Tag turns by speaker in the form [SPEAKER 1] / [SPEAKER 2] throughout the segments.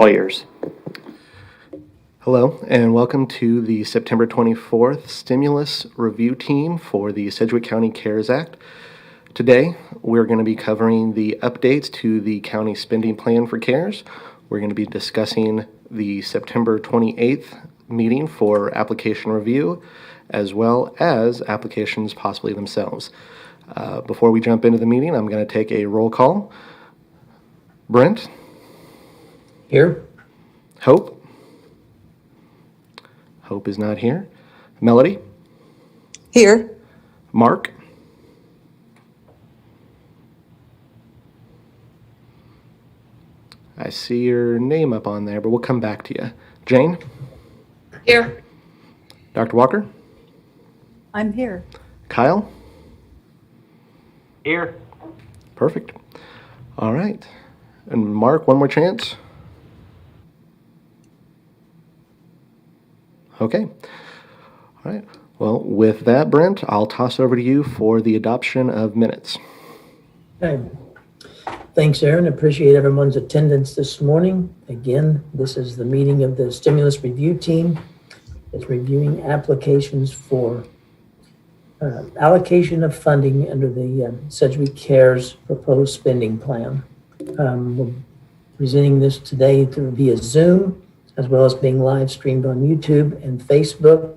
[SPEAKER 1] all yours.
[SPEAKER 2] Hello, and welcome to the September 24th Stimulus Review Team for the Sedgwick County CARES Act. Today, we're going to be covering the updates to the county spending plan for CARES. We're going to be discussing the September 28th meeting for application review, as well as applications possibly themselves. Before we jump into the meeting, I'm going to take a roll call. Brent?
[SPEAKER 3] Here.
[SPEAKER 2] Hope? Hope is not here. Melody?
[SPEAKER 4] Here.
[SPEAKER 2] Mark? I see your name up on there, but we'll come back to you. Jane?
[SPEAKER 4] Here.
[SPEAKER 2] Dr. Walker?
[SPEAKER 5] I'm here.
[SPEAKER 2] Kyle?
[SPEAKER 1] Here.
[SPEAKER 2] Perfect. All right. And Mark, one more chance. Okay. All right. Well, with that, Brent, I'll toss over to you for the adoption of minutes.
[SPEAKER 3] Okay. Thanks, Aaron. Appreciate everyone's attendance this morning. Again, this is the meeting of the Stimulus Review Team. It's reviewing applications for allocation of funding under the Sedgwick CARES proposed spending plan. We're presenting this today via Zoom, as well as being live streamed on YouTube and Facebook.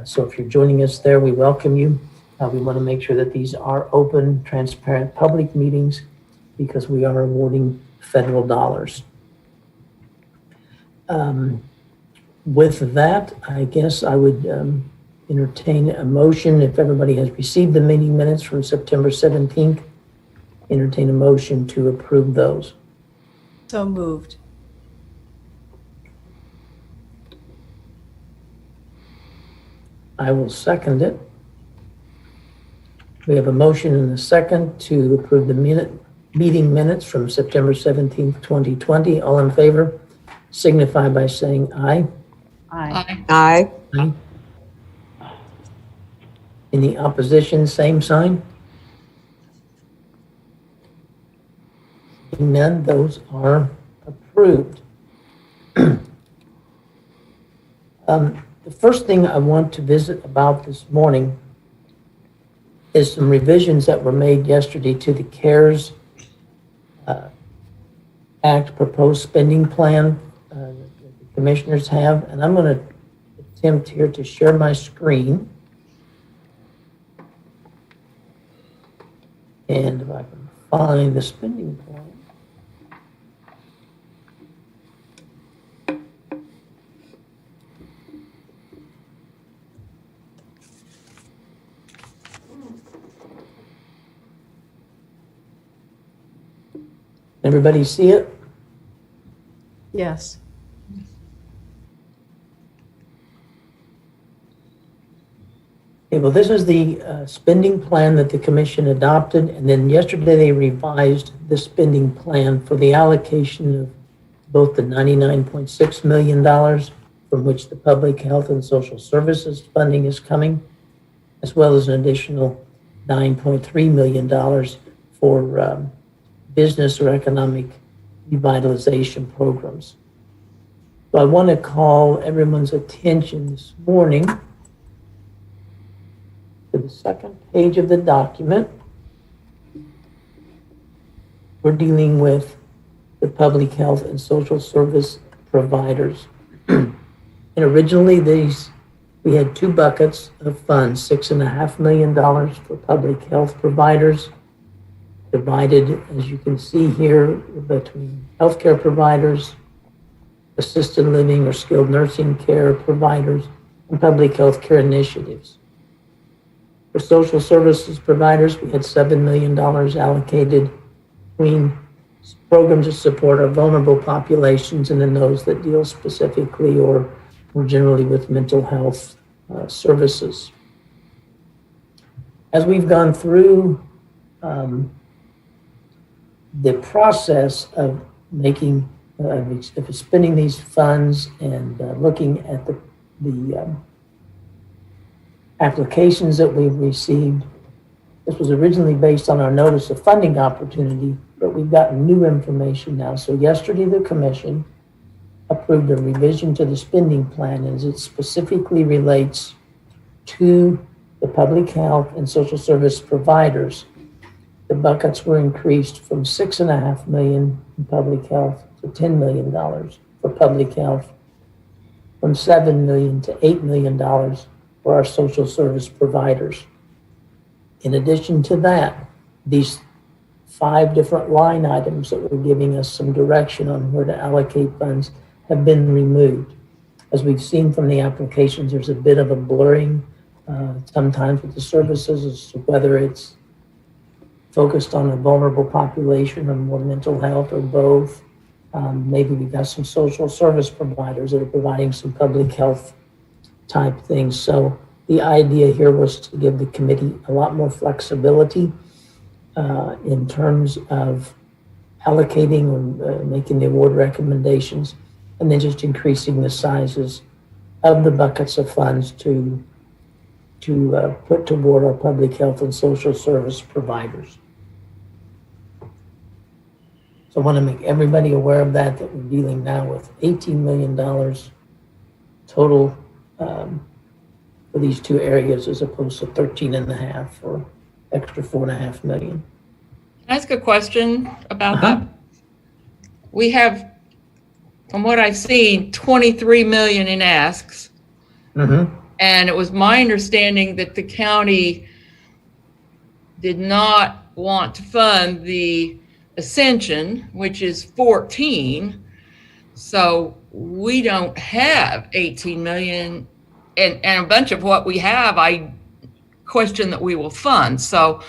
[SPEAKER 3] So if you're joining us there, we welcome you. We want to make sure that these are open, transparent, public meetings because we are awarding federal dollars. With that, I guess I would entertain a motion. If everybody has received the meeting minutes from September 17th, entertain a motion to approve those.
[SPEAKER 5] So moved.
[SPEAKER 3] I will second it. We have a motion and a second to approve the meeting minutes from September 17th, 2020. All in favor, signify by saying aye.
[SPEAKER 5] Aye.
[SPEAKER 4] Aye.
[SPEAKER 3] Aye. Any opposition, same sign? Seeing none, those are approved. The first thing I want to visit about this morning is some revisions that were made yesterday to the CARES Act proposed spending plan that the commissioners have. And I'm going to attempt here to share my screen. And if I can find the spending plan. Everybody see it?
[SPEAKER 5] Yes.
[SPEAKER 3] Okay, well, this is the spending plan that the commission adopted, and then yesterday they revised the spending plan for the allocation of both the $99.6 million from which the public health and social services funding is coming, as well as an additional $9.3 million for business or economic revitalization programs. So I want to call everyone's attention this morning to the second page of the document. We're dealing with the public health and social service providers. And originally we had two buckets of funds, $6.5 million for public health providers, divided, as you can see here, between healthcare providers, assisted living or skilled nursing care providers, and public health care initiatives. For social services providers, we had $7 million allocated between programs to support our vulnerable populations and then those that deal specifically or more generally with mental health services. As we've gone through the process of making, of spending these funds and looking at the applications that we've received, this was originally based on our notice of funding opportunity but we've gotten new information now. So yesterday, the commission approved a revision to the spending plan as it specifically relates to the public health and social service providers. The buckets were increased from $6.5 million in public health to $10 million for public health, from $7 million to $8 million for our social service providers. In addition to that, these 5 different line items that were giving us some direction on where to allocate funds have been removed. As we've seen from the applications, there's a bit of a blurring sometimes with the services as to whether it's focused on a vulnerable population or more mental health or both. Maybe we've got some social service providers that are providing some public health type things. So the idea here was to give the committee a lot more flexibility in terms of allocating or making the award recommendations, and then just increasing the sizes of the buckets of funds to put toward our public health and social service providers. So I want to make everybody aware of that we're dealing now with $18 million total for these 2 areas, as opposed to 13.5 for extra $4.5 million.
[SPEAKER 1] Can I ask a question about that? We have, from what I've seen, 23 million in asks. And it was my understanding that the county did not want to fund the Ascension, which is 14. So we don't have 18 million, and a bunch of what we have, I question that we will fund. So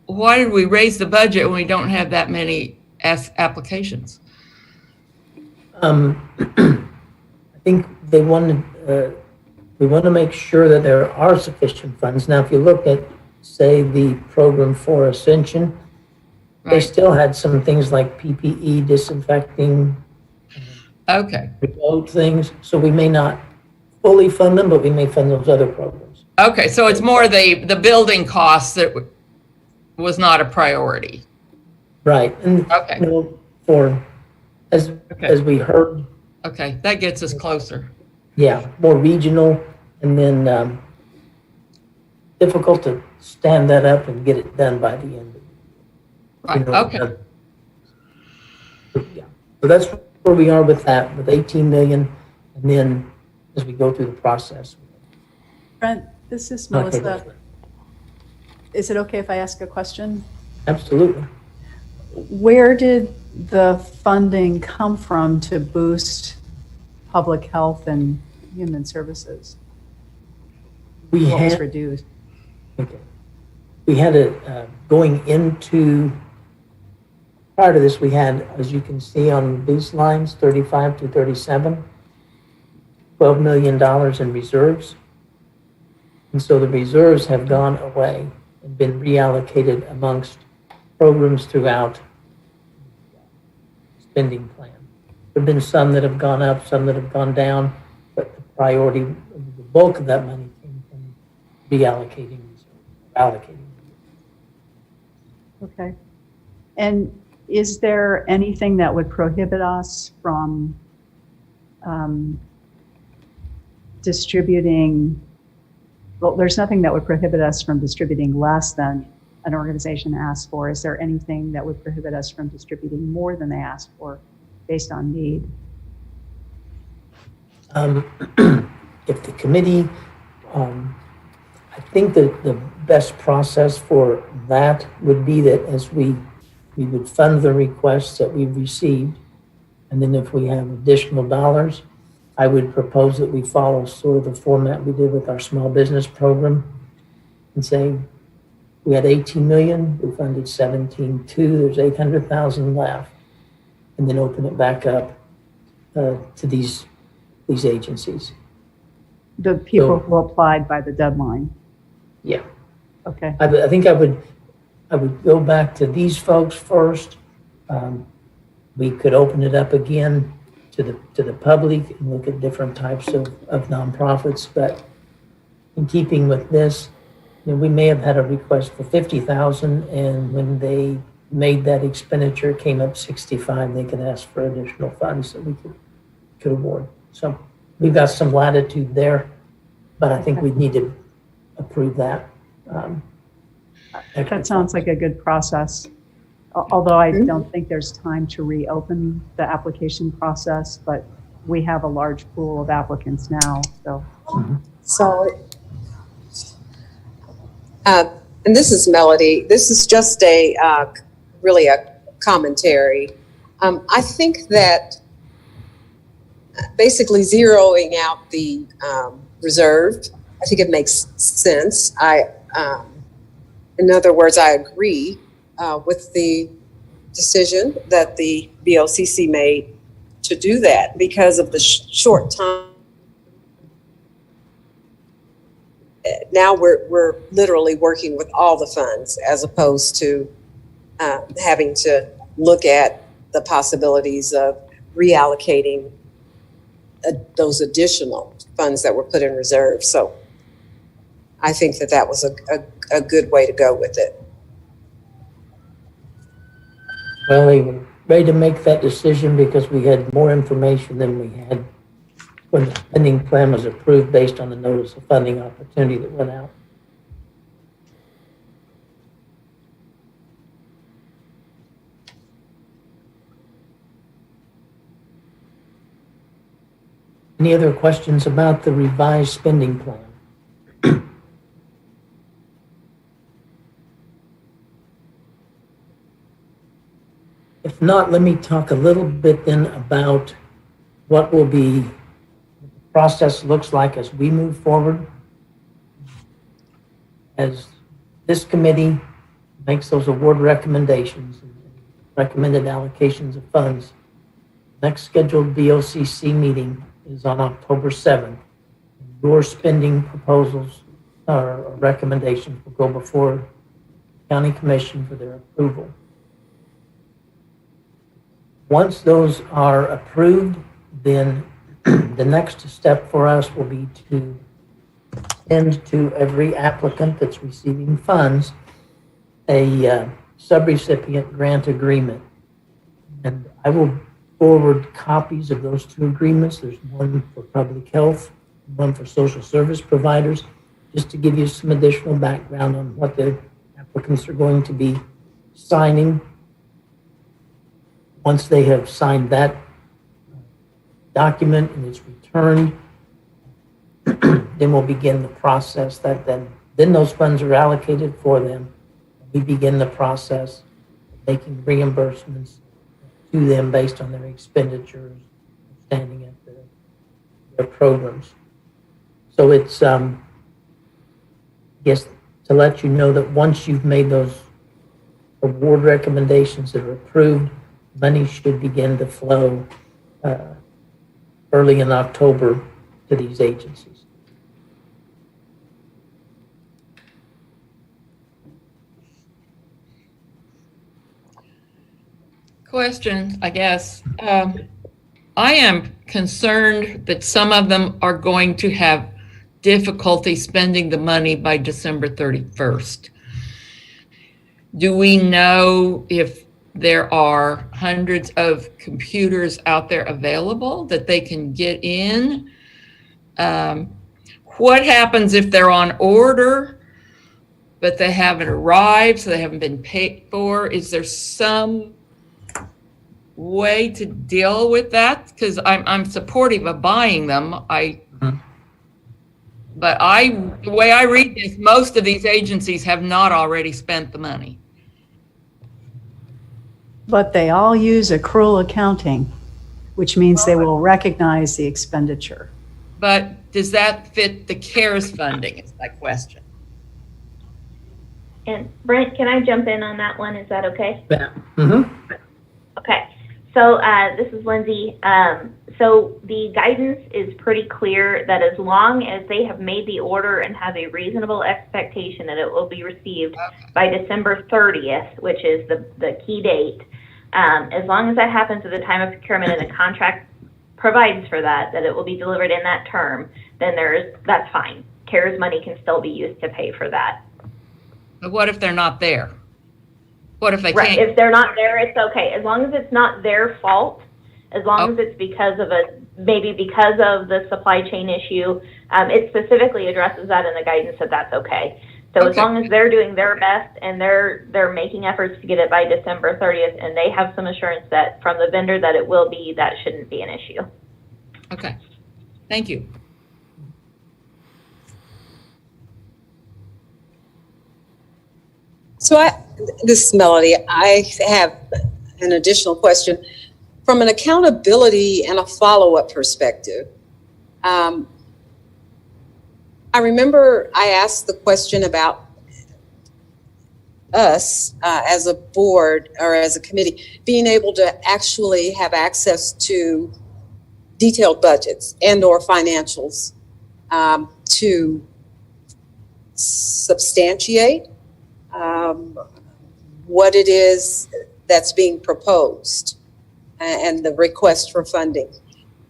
[SPEAKER 1] why did we raise the budget when we don't have that many applications?
[SPEAKER 3] I think we want to make sure that there are sufficient funds. Now, if you look at, say, the program for Ascension, they still had some things like PPE, disinfecting, remote things. So we may not fully fund them, but we may fund those other programs.
[SPEAKER 1] Okay, so it's more the building costs that was not a priority.
[SPEAKER 3] Right. And as we heard.
[SPEAKER 1] Okay, that gets us closer.
[SPEAKER 3] Yeah, more regional, and then difficult to stand that up and get it done by the end of the year.
[SPEAKER 1] Right. Okay.
[SPEAKER 3] Yeah. So that's where we are with that, with 18 million, and then as we go through the process.
[SPEAKER 5] Brent, this is Melissa. Is it okay if I ask a question?
[SPEAKER 3] Absolutely.
[SPEAKER 5] Where did the funding come from to boost public health and human services? What was reduced?
[SPEAKER 3] Okay. We had going into, prior to this, we had, as you can see on these lines, 35 to 37, $12 million in reserves. And so the reserves have gone away and been reallocated amongst programs throughout the spending plan. There have been some that have gone up, some that have gone down, but the priority, the bulk of that money came from reallocating, allocating.
[SPEAKER 5] Okay. And is there anything that would prohibit us from distributing? Well, there's nothing that would prohibit us from distributing less than an organization asked for. Is there anything that would prohibit us from distributing more than they asked for based on need?
[SPEAKER 3] If the committee, I think that the best process for that would be that as we would fund the requests that we've received, and then if we have additional dollars, I would propose that we follow sort of the format we did with our small business program and say, we had 18 million, we funded 17.2, there's 800,000 left, and then open it back up to these agencies.
[SPEAKER 5] The people who applied by the deadline.
[SPEAKER 3] Yeah.
[SPEAKER 5] Okay.
[SPEAKER 3] I think I would go back to these folks first. We could open it up again to the public and look at different types of nonprofits, but in keeping with this, we may have had a request for 50,000, and when they made that expenditure, came up 65, they could ask for additional funds that we could award. So we've got some latitude there, but I think we need to approve that.
[SPEAKER 5] That sounds like a good process. Although I don't think there's time to reopen the application process, but we have a large pool of applicants now, so.
[SPEAKER 4] So, and this is Melody. This is just really a commentary. I think that basically zeroing out the reserved, I think it makes sense. In other words, I agree with the decision that the BOCC made to do that because of the short time. Now we're literally working with all the funds as opposed to having to look at the possibilities of reallocating those additional funds that were put in reserve. So I think that was a good way to go with it.
[SPEAKER 3] Well, they were ready to make that decision because we had more information than we had when the spending plan was approved based on the notice of funding opportunity that went out. Any other questions about the revised spending plan? If not, let me talk a little bit then about what the process looks like as we move forward. As this committee makes those award recommendations and recommended allocations of funds, next scheduled BOCC meeting is on October 7th. Your spending proposals or recommendations will go before the County Commission for their approval. Once those are approved, then the next step for us will be to send to every applicant that's receiving funds a subrecipient grant agreement. And I will forward copies of those two agreements. There's one for public health, one for social service providers, just to give you some additional background on what the applicants are going to be signing. Once they have signed that document and it's returned, then we'll begin the process that then those funds are allocated for them. We begin the process of making reimbursements to them based on their expenditures, standing at their programs. So it's, I guess, to let you know that once you've made those award recommendations that are approved, money should begin to flow early in October to these agencies.
[SPEAKER 1] Question, I guess. I am concerned that some of them are going to have difficulty spending the money by December 31st. Do we know if there are hundreds of computers out there available that they can get in? What happens if they're on order, but they haven't arrived, so they haven't been paid for? Is there some way to deal with that? Because I'm supportive of buying them. But the way I read this, most of these agencies have not already spent the money.
[SPEAKER 5] But they all use accrual accounting, which means they will recognize the expenditure.
[SPEAKER 1] But does that fit the CARES funding is my question.
[SPEAKER 6] And Brent, can I jump in on that one? Is that okay?
[SPEAKER 3] Yeah. Mm-hmm.
[SPEAKER 6] Okay. So this is Lindsay. So the guidance is pretty clear that as long as they have made the order and have a reasonable expectation that it will be received by December 30th, which is the key date, as long as that happens at the time of procurement and the contract provides for that it will be delivered in that term, then that's fine. CARES money can still be used to pay for that.
[SPEAKER 1] But what if they're not there? What if they
[SPEAKER 6] Right,
[SPEAKER 1] can't?
[SPEAKER 6] if they're not there, it's okay, as long as it's not their fault, as long as it's because of maybe because of the supply chain issue. It specifically addresses that in the guidance that that's okay. So as
[SPEAKER 1] Okay.
[SPEAKER 6] long as they're doing their best and they're making efforts to get it by December 30th, and they have some assurance that from the vendor that it will be, that shouldn't be an issue.
[SPEAKER 1] Okay, thank you.
[SPEAKER 4] So this is Melody. I have an additional question. From an accountability and a follow-up perspective, I remember I asked the question about us as a board or as a committee being able to actually have access to detailed budgets and or financials to substantiate what it is that's being proposed and the request for funding.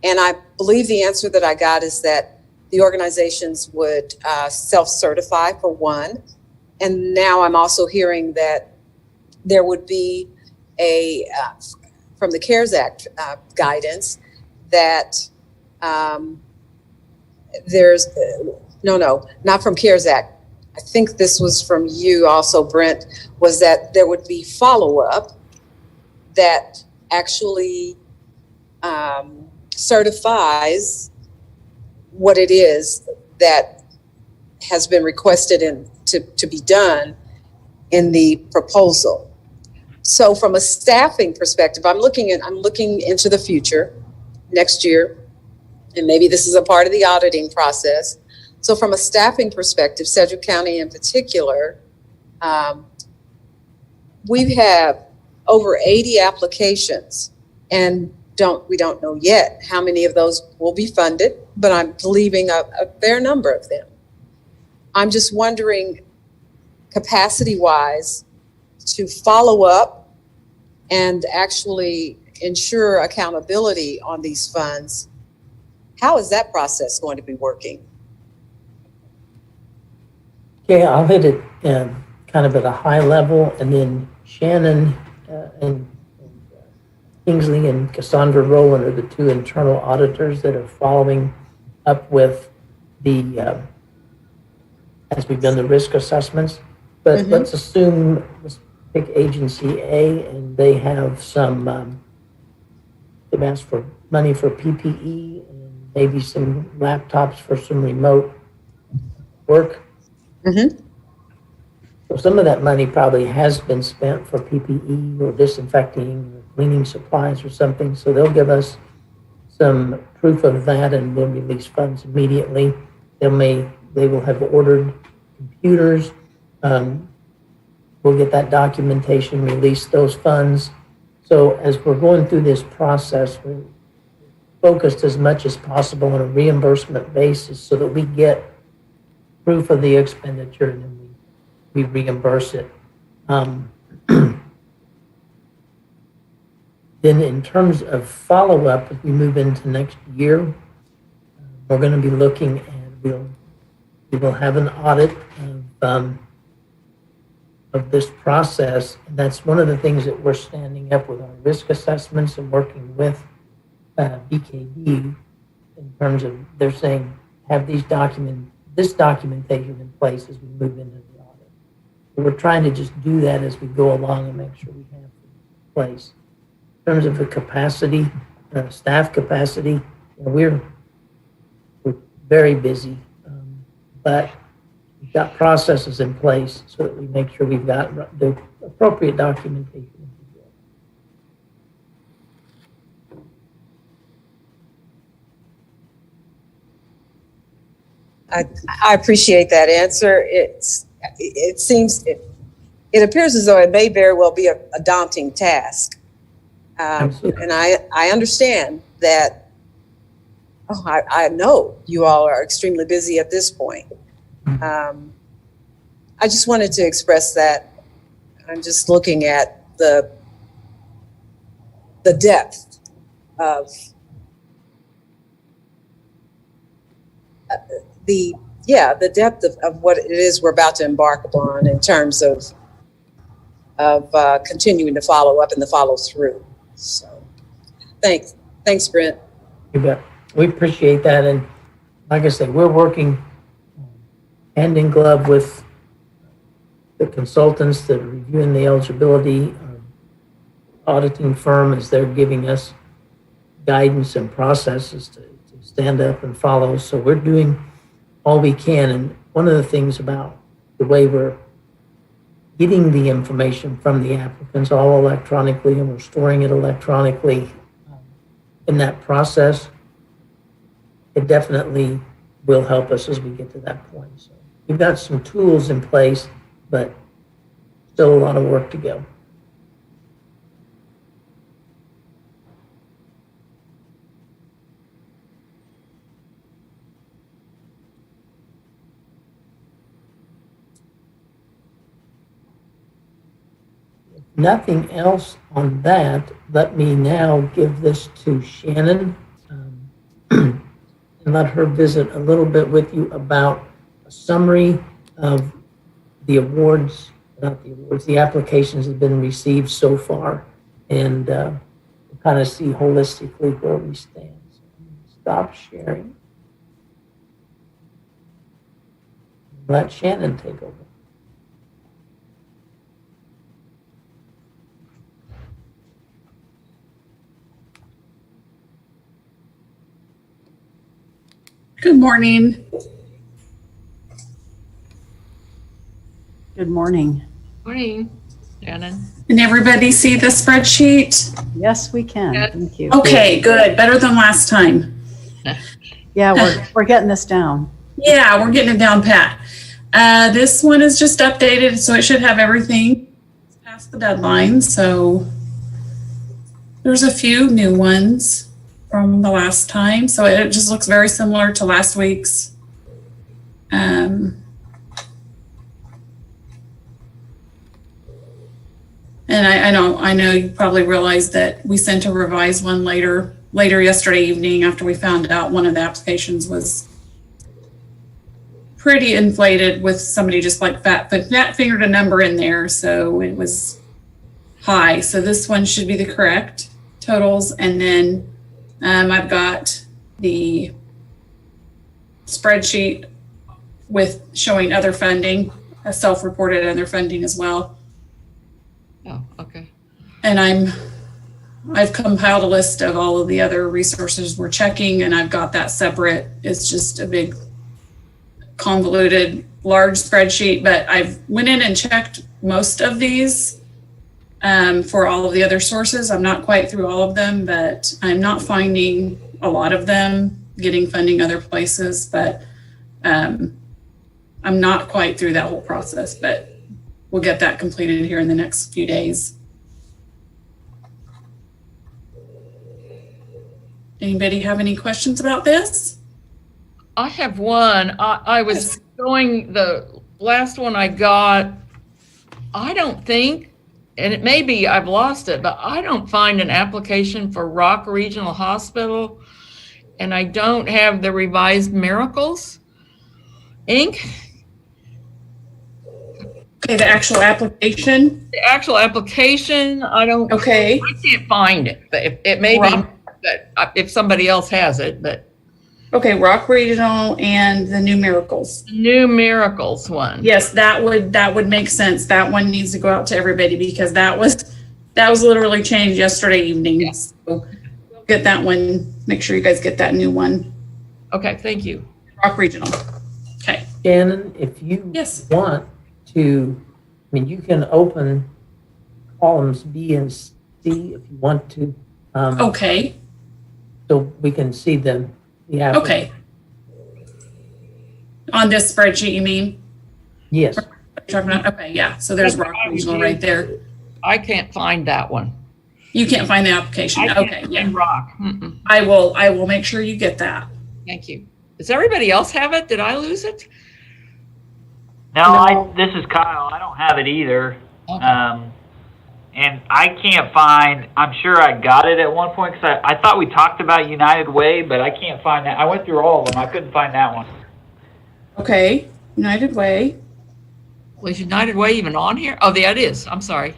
[SPEAKER 4] And I believe the answer that I got is that the organizations would self-certify for one. And now I'm also hearing that there would be from the CARES Act guidance that there's, no, not from CARES Act. I think this was from you also, Brent, was that there would be follow-up that actually certifies what it is that has been requested to be done in the proposal. So from a staffing perspective, I'm looking into the future next year, and maybe this is a part of the auditing process. So from a staffing perspective, Sedgwick County in particular, we have over 80 applications, and we don't know yet how many of those will be funded, but I'm believing a fair number of them. I'm just wondering, capacity-wise, to follow up and actually ensure accountability on these funds, how is that process going to be working?
[SPEAKER 3] Okay, I'll hit it kind of at a high level, and then Shannon and Kingsley and Cassandra Rowland are the two internal auditors that are following up with as we've done the risk assessments. But let's assume, let's pick agency A, and they have some, they've asked for money for PPE and maybe some laptops for some remote work. So some of that money probably has been spent for PPE or disinfecting or cleaning supplies or something. So they'll give us some proof of that, and we'll release funds immediately. They will have ordered computers. We'll get that documentation, release those funds. So as we're going through this process, we're focused as much as possible on a reimbursement basis so that we get proof of the expenditure, and then we reimburse it. Then in terms of follow-up, as we move into next year, we're going to be looking at, we will have an audit of this process. And that's one of the things that we're standing up with our risk assessments and working with BKD in terms of, they're saying, have this documentation in place as we move into the audit. So we're trying to just do that as we go along and make sure we have it in place. In terms of the capacity, staff capacity, we're very busy, but we've got processes in place so that we make sure we've got the appropriate documentation.
[SPEAKER 4] I appreciate that answer. It appears as though it may very well be a daunting task. And I understand that, I know you all are extremely busy at this point. I just wanted to express that. I'm just looking at the depth of the depth of what it is we're about to embark upon in terms of continuing to follow up and the follow through. So thanks, Brent.
[SPEAKER 3] You bet. We appreciate that. And like I said, we're working hand in glove with the consultants that are reviewing the eligibility, auditing firm as they're giving us guidance and processes to stand up and follow. So we're doing all we can. And one of the things about the way we're getting the information from the applicants all electronically, and we're storing it electronically in that process, it definitely will help us as we get to that point. So we've got some tools in place, but still a lot of work to go. Nothing else on that. Let me now give this to Shannon and let her visit a little bit with you about a summary of the awards, not the awards, the applications that have been received so far, and kind of see holistically where we stand. So stop sharing. Let Shannon take over.
[SPEAKER 7] Good morning.
[SPEAKER 5] Good morning.
[SPEAKER 1] Morning, Shannon.
[SPEAKER 7] Can everybody see the spreadsheet?
[SPEAKER 5] Yes, we can.
[SPEAKER 1] Yes.
[SPEAKER 5] Thank you.
[SPEAKER 7] Okay, good. Better than last time.
[SPEAKER 5] Yeah, we're getting this down.
[SPEAKER 7] Yeah, we're getting it down pat. This one is just updated, so it should have everything past the deadline. So there's a few new ones from the last time. So it just looks very similar to last week's. And I know you probably realized that we sent a revised one later yesterday evening after we found out one of the applications was pretty inflated with somebody just like fat fingered a number in there, so it was high. So this one should be the correct totals, and then I've got the spreadsheet with showing other funding, a self-reported other funding as well.
[SPEAKER 1] Oh, okay.
[SPEAKER 7] And I've compiled a list of all of the other resources we're checking, and I've got that separate. It's just a big convoluted large spreadsheet, but I've went in and checked most of these for all of the other sources. I'm not quite through all of them, but I'm not finding a lot of them getting funding other places, but I'm not quite through that whole process, but we'll get that completed here in the next few days. Anybody have any questions about this?
[SPEAKER 1] I have one. I was going, the last one I got, I don't think, and it may be I've lost it, but I don't find an application for Rock Regional Hospital, and I don't have the revised Miracles Inc.
[SPEAKER 7] Okay, the actual application.
[SPEAKER 1] The actual application, I don't.
[SPEAKER 7] Okay.
[SPEAKER 1] I can't find it, but it may be that if somebody else has it, but.
[SPEAKER 7] Okay, Rock Regional and the New Miracles.
[SPEAKER 1] New Miracles one.
[SPEAKER 7] Yes, that would make sense. That one needs to go out to everybody because that was literally changed yesterday evening.
[SPEAKER 1] Yes.
[SPEAKER 7] So we'll get that one. Make sure you guys get that new one.
[SPEAKER 1] Okay, thank you.
[SPEAKER 7] Rock Regional. Okay.
[SPEAKER 3] Shannon, if you want to, I mean, you can open columns B and C if you want to.
[SPEAKER 7] Okay.
[SPEAKER 3] So we can see them. Yeah.
[SPEAKER 7] Okay. On this spreadsheet, you mean?
[SPEAKER 3] Yes.
[SPEAKER 7] Talking about, okay, yeah. So there's Rock Regional right there.
[SPEAKER 1] I can't find that one.
[SPEAKER 7] You can't find the application.
[SPEAKER 1] I
[SPEAKER 7] Okay,
[SPEAKER 1] can't
[SPEAKER 7] yeah.
[SPEAKER 1] find Rock. Mm-mm.
[SPEAKER 7] I will make sure you get that.
[SPEAKER 1] Thank you. Does everybody else have it? Did I lose it?
[SPEAKER 8] No, this is Kyle. I don't have it either.
[SPEAKER 1] Okay.
[SPEAKER 8] And I can't find, I'm sure I got it at one point because I thought we talked about United Way, but I can't find that. I went through all of them. I couldn't find that one.
[SPEAKER 7] Okay, United Way.
[SPEAKER 1] Was United Way even on here? Oh, yeah, it is. I'm sorry.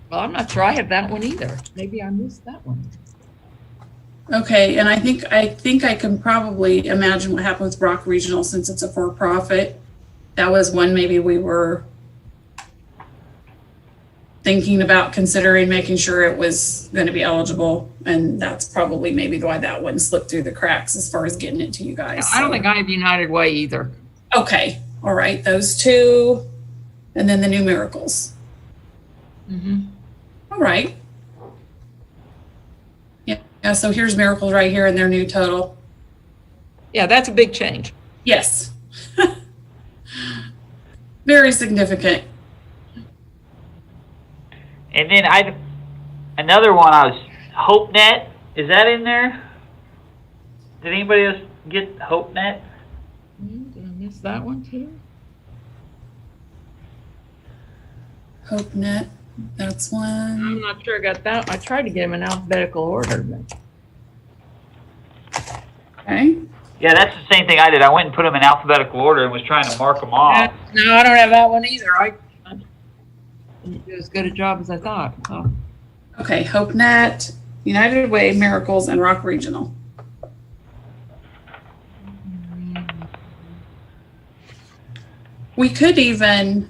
[SPEAKER 1] Well, I'm not sure I have that one either. Maybe I missed that one.
[SPEAKER 7] Okay, and I think I can probably imagine what happened with Rock Regional since it's a for-profit. That was one maybe we were thinking about considering making sure it was going to be eligible, and that's probably maybe why that one slipped through the cracks as far as getting it to you guys.
[SPEAKER 1] I don't think I have United Way either.
[SPEAKER 7] Okay, all right, those two, and then the new miracles.
[SPEAKER 1] Mm-hmm.
[SPEAKER 7] All right. Yeah, so here's miracles right here and their new total.
[SPEAKER 1] Yeah, that's a big change.
[SPEAKER 7] Yes. Very significant.
[SPEAKER 8] And then another one HopeNet, is that in there? Did anybody else get HopeNet?
[SPEAKER 1] Did I miss that one too?
[SPEAKER 7] HopeNet, that's one.
[SPEAKER 1] I'm not sure I got that. I tried to get them in alphabetical order. But...
[SPEAKER 7] Okay.
[SPEAKER 1] Yeah,
[SPEAKER 8] that's the same thing I did. I went and put them in alphabetical order and was trying to mark them off.
[SPEAKER 1] No, I don't have that one either. I didn't do as good a job as I thought. So.
[SPEAKER 7] Okay, HopeNet, United Way, Miracles, and Rock Regional. We could even,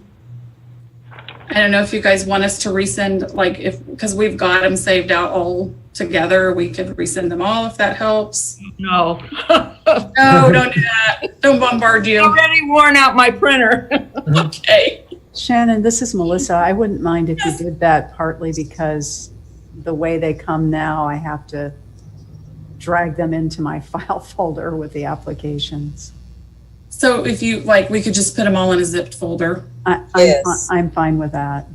[SPEAKER 7] I don't know if you guys want us to resend, like because we've got them saved out all together, we could resend them all if that helps.
[SPEAKER 1] No.
[SPEAKER 7] No, don't do that. Don't bombard you.
[SPEAKER 1] Already worn out my printer.
[SPEAKER 7] Okay.
[SPEAKER 5] Shannon, this is Melissa. I wouldn't mind if you did that, partly because the way they come now, I have to drag them into my file folder with the applications.
[SPEAKER 7] So if you like, we could just put them all in a zipped folder.
[SPEAKER 5] I'm fine with that.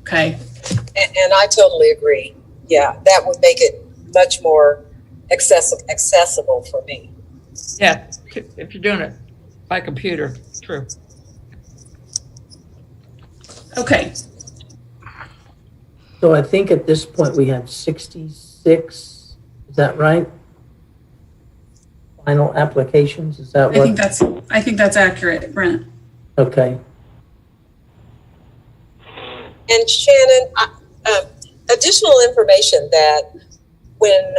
[SPEAKER 7] Okay.
[SPEAKER 4] And I totally agree. Yeah, that would make it much more accessible for me.
[SPEAKER 1] Yeah, if you're doing it by computer, true.
[SPEAKER 7] Okay.
[SPEAKER 3] So I think at this point we have 66, is that right? Final applications, is that what?
[SPEAKER 7] I think that's accurate, Brent.
[SPEAKER 3] Okay.
[SPEAKER 4] And Shannon, additional information that when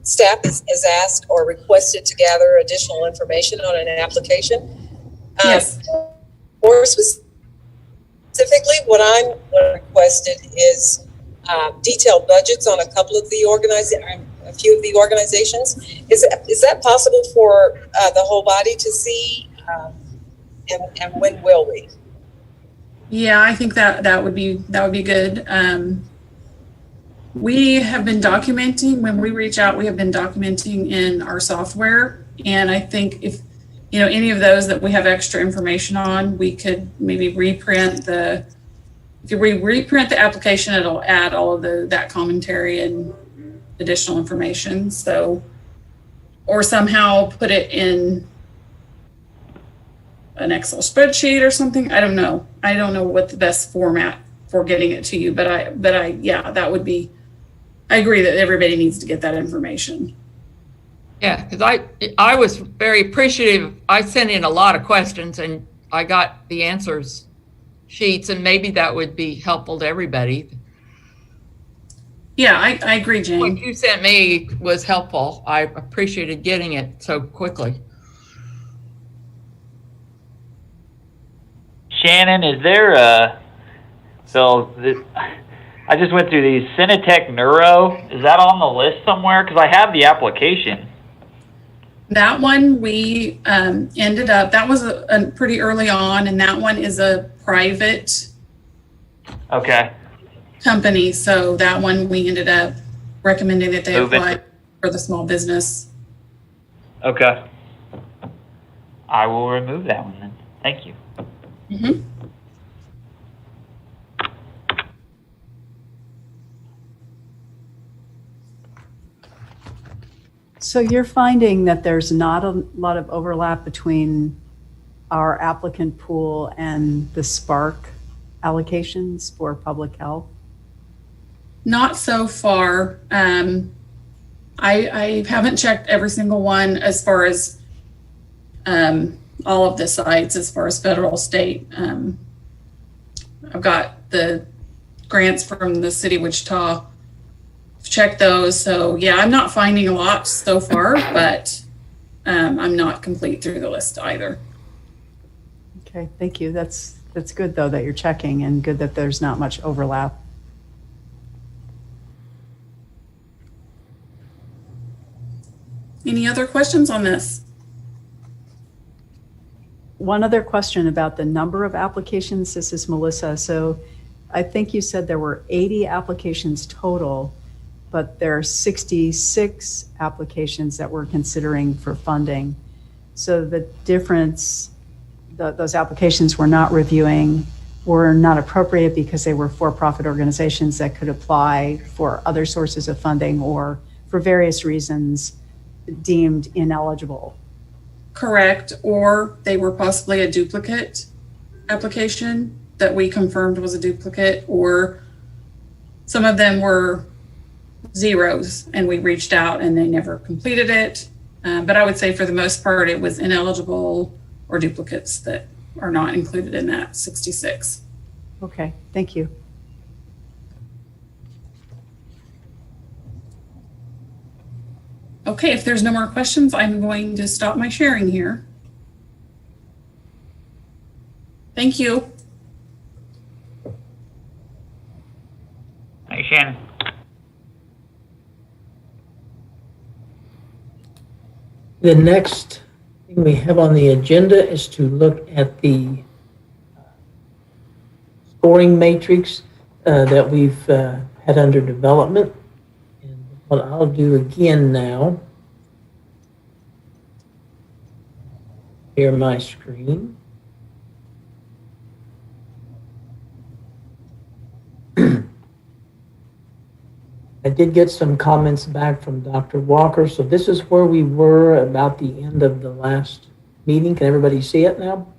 [SPEAKER 4] staff is asked or requested to gather additional information on an application,
[SPEAKER 7] yes.
[SPEAKER 4] More specifically, what I'm requested is detailed budgets on a few of the organizations. Is that possible for the whole body to see? And when will we?
[SPEAKER 7] Yeah, I think that would be good. We have been documenting when we reach out. We have been documenting in our software, and I think if any of those that we have extra information on, we could maybe reprint the. If we reprint the application, it'll add all of that commentary and additional information. So, or somehow put it in an Excel spreadsheet or something. I don't know. I don't know what the best format for getting it to you, but yeah, that would be. I agree that everybody needs to get that information.
[SPEAKER 1] Yeah, because I was very appreciative. I sent in a lot of questions and I got the answers sheets, and maybe that would be helpful to everybody.
[SPEAKER 7] Yeah, I agree, Jane.
[SPEAKER 1] What you sent me was helpful. I appreciated getting it so quickly.
[SPEAKER 8] Shannon, is there I just went through these Cinetech Neuro. Is that on the list somewhere? Because I have the application.
[SPEAKER 7] That one we ended up, that was a pretty early on, and that one is a private company. So that one we ended up recommending that they apply for the small business.
[SPEAKER 8] Okay. I will remove that one then. Thank you.
[SPEAKER 7] Mm-hmm.
[SPEAKER 5] So you're finding that there's not a lot of overlap between our applicant pool and the Spark allocations for public health?
[SPEAKER 7] Not so far. I haven't checked every single one as far as all of the sites, as far as federal, state. I've got the grants from the city of Wichita. Check those. So yeah, I'm not finding a lot so far, but I'm not complete through the list either.
[SPEAKER 5] Okay, thank you. That's good though that you're checking, and good that there's not much overlap.
[SPEAKER 7] Any other questions on this?
[SPEAKER 5] One other question about the number of applications. This is Melissa. So I think you said there were 80 applications total, but there are 66 applications that we're considering for funding. So the difference, those applications we're not reviewing were not appropriate because they were for-profit organizations that could apply for other sources of funding or for various reasons deemed ineligible.
[SPEAKER 7] Correct. Or they were possibly a duplicate application that we confirmed was a duplicate, or some of them were zeros and we reached out and they never completed it. But I would say for the most part, it was ineligible or duplicates that are not included in that 66.
[SPEAKER 5] Okay, thank you.
[SPEAKER 7] Okay, if there's no more questions, I'm going to stop my sharing here. Thank you.
[SPEAKER 8] Thanks, Shannon.
[SPEAKER 3] The next thing we have on the agenda is to look at the scoring matrix that we've had under development. And what I'll do again now, share my screen. I did get some comments back from Dr. Walker. So this is where we were about the end of the last meeting. Can everybody see it now?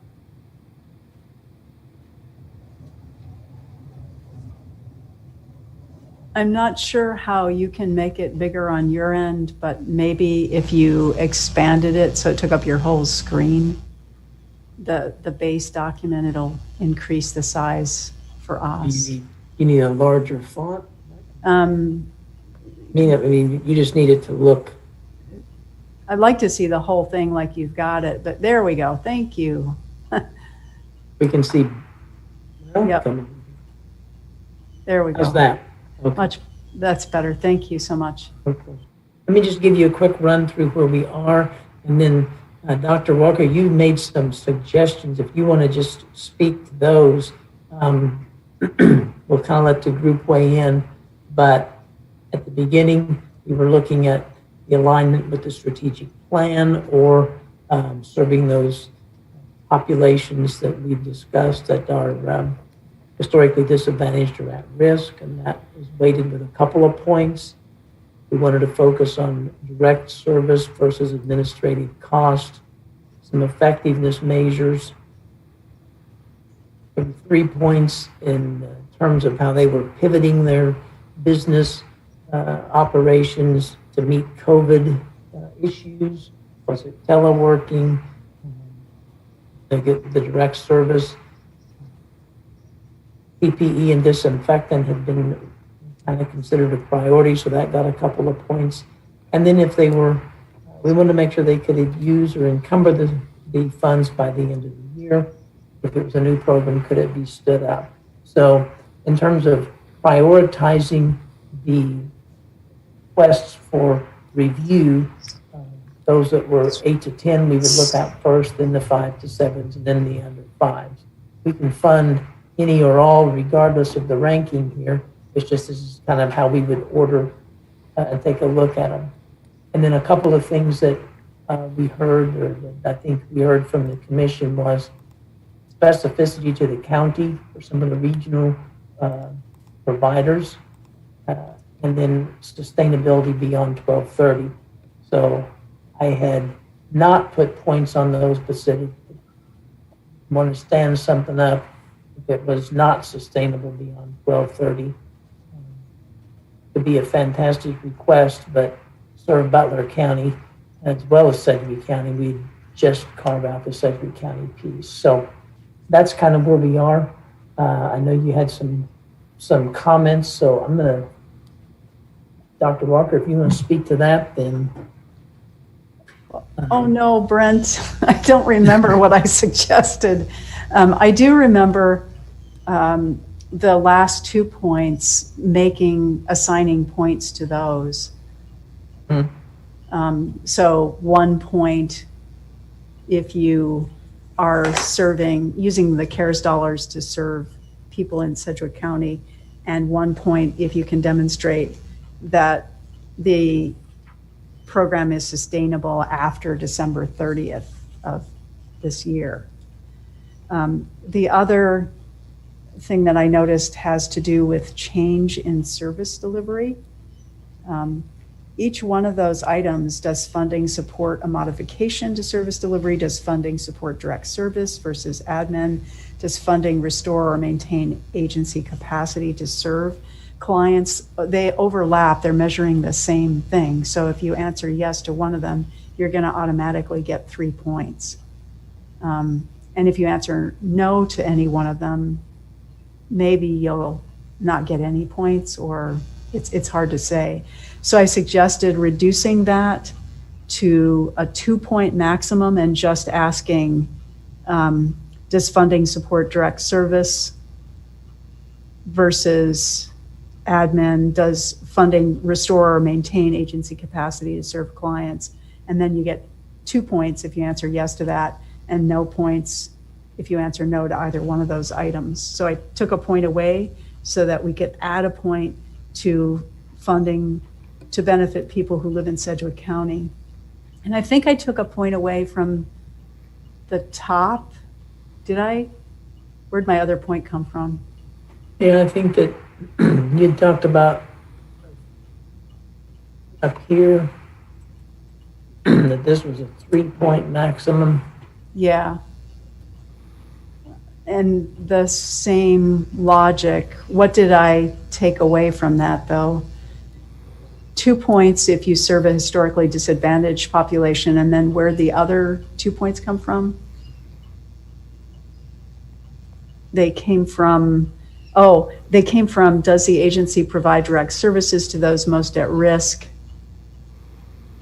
[SPEAKER 5] I'm not sure how you can make it bigger on your end, but maybe if you expanded it so it took up your whole screen, the base document, it'll increase the size for us.
[SPEAKER 3] You need a larger font? I mean, you just need it to look.
[SPEAKER 5] I'd like to see the whole thing like you've got it, but there we go. Thank you.
[SPEAKER 3] We can see.
[SPEAKER 5] Yep. There we go.
[SPEAKER 3] How's that? Okay.
[SPEAKER 5] That's better. Thank you so much.
[SPEAKER 3] Okay. Let me just give you a quick run through where we are, and then Dr. Walker, you made some suggestions. If you want to just speak to those, we'll kind of let the group weigh in. But at the beginning, we were looking at the alignment with the strategic plan, or serving those populations that we've discussed that are historically disadvantaged or at risk, and that was weighted with a couple of points. We wanted to focus on direct service versus administrative cost, some effectiveness measures, 3 points in terms of how they were pivoting their business operations to meet COVID issues. Was it teleworking? They get the direct service. PPE and disinfectant had been kind of considered a priority, so that got a couple of points. And then if they were, we wanted to make sure they could use or encumber the funds by the end of the year. If it was a new program, could it be stood up? So in terms of prioritizing the requests for review, those that were 8 to 10, we would look at first, then the 5 to 7s, and then the under 5s. We can fund any or all regardless of the ranking here. It's just this is kind of how we would order and take a look at them. And then a couple of things that we heard, or that I think we heard from the commission, was specificity to the county for some of the regional providers, and then sustainability beyond 1230. So I had not put points on those, but said if you want to stand something up, if it was not sustainable beyond 1230, would be a fantastic request, but serve Butler County as well as Sedgwick County. We'd just carve out the Sedgwick County piece. So that's kind of where we are. I know you had some some comments, so I'm gonna, Dr. Walker, if you want to speak to that, then.
[SPEAKER 5] Oh, no, Brent, I don't remember what I suggested. I do remember the last 2 points, assigning points to those. So 1 point if you are using the CARES dollars to serve people in Sedgwick County, and 1 point if you can demonstrate that the program is sustainable after December 30th of this year. The other thing that I noticed has to do with change in service delivery. Each one of those items, does funding support a modification to service delivery? Does funding support direct service versus admin? Does funding restore or maintain agency capacity to serve clients? They overlap, they're measuring the same thing. So if you answer yes to one of them, you're gonna automatically get 3 points. And if you answer no to any one of them, maybe you'll not get any points, or it's hard to say. So I suggested reducing that to a 2 point maximum and just asking, does funding support direct service versus admin? Does funding restore or maintain agency capacity to serve clients? And then you get 2 points if you answer yes to that, and no points if you answer no to either one of those items. So I took a point away so that we could add a point to funding to benefit people who live in Sedgwick County. And I think I took a point away from the top. Did I? Where'd my other point come from?
[SPEAKER 3] Yeah, I think that you talked about up here that this was a 3 point maximum.
[SPEAKER 5] Yeah. And the same logic, what did I take away from that though? 2 points if you serve a historically disadvantaged population, and then where'd the other 2 points come from? They came from, does the agency provide direct services to those most at risk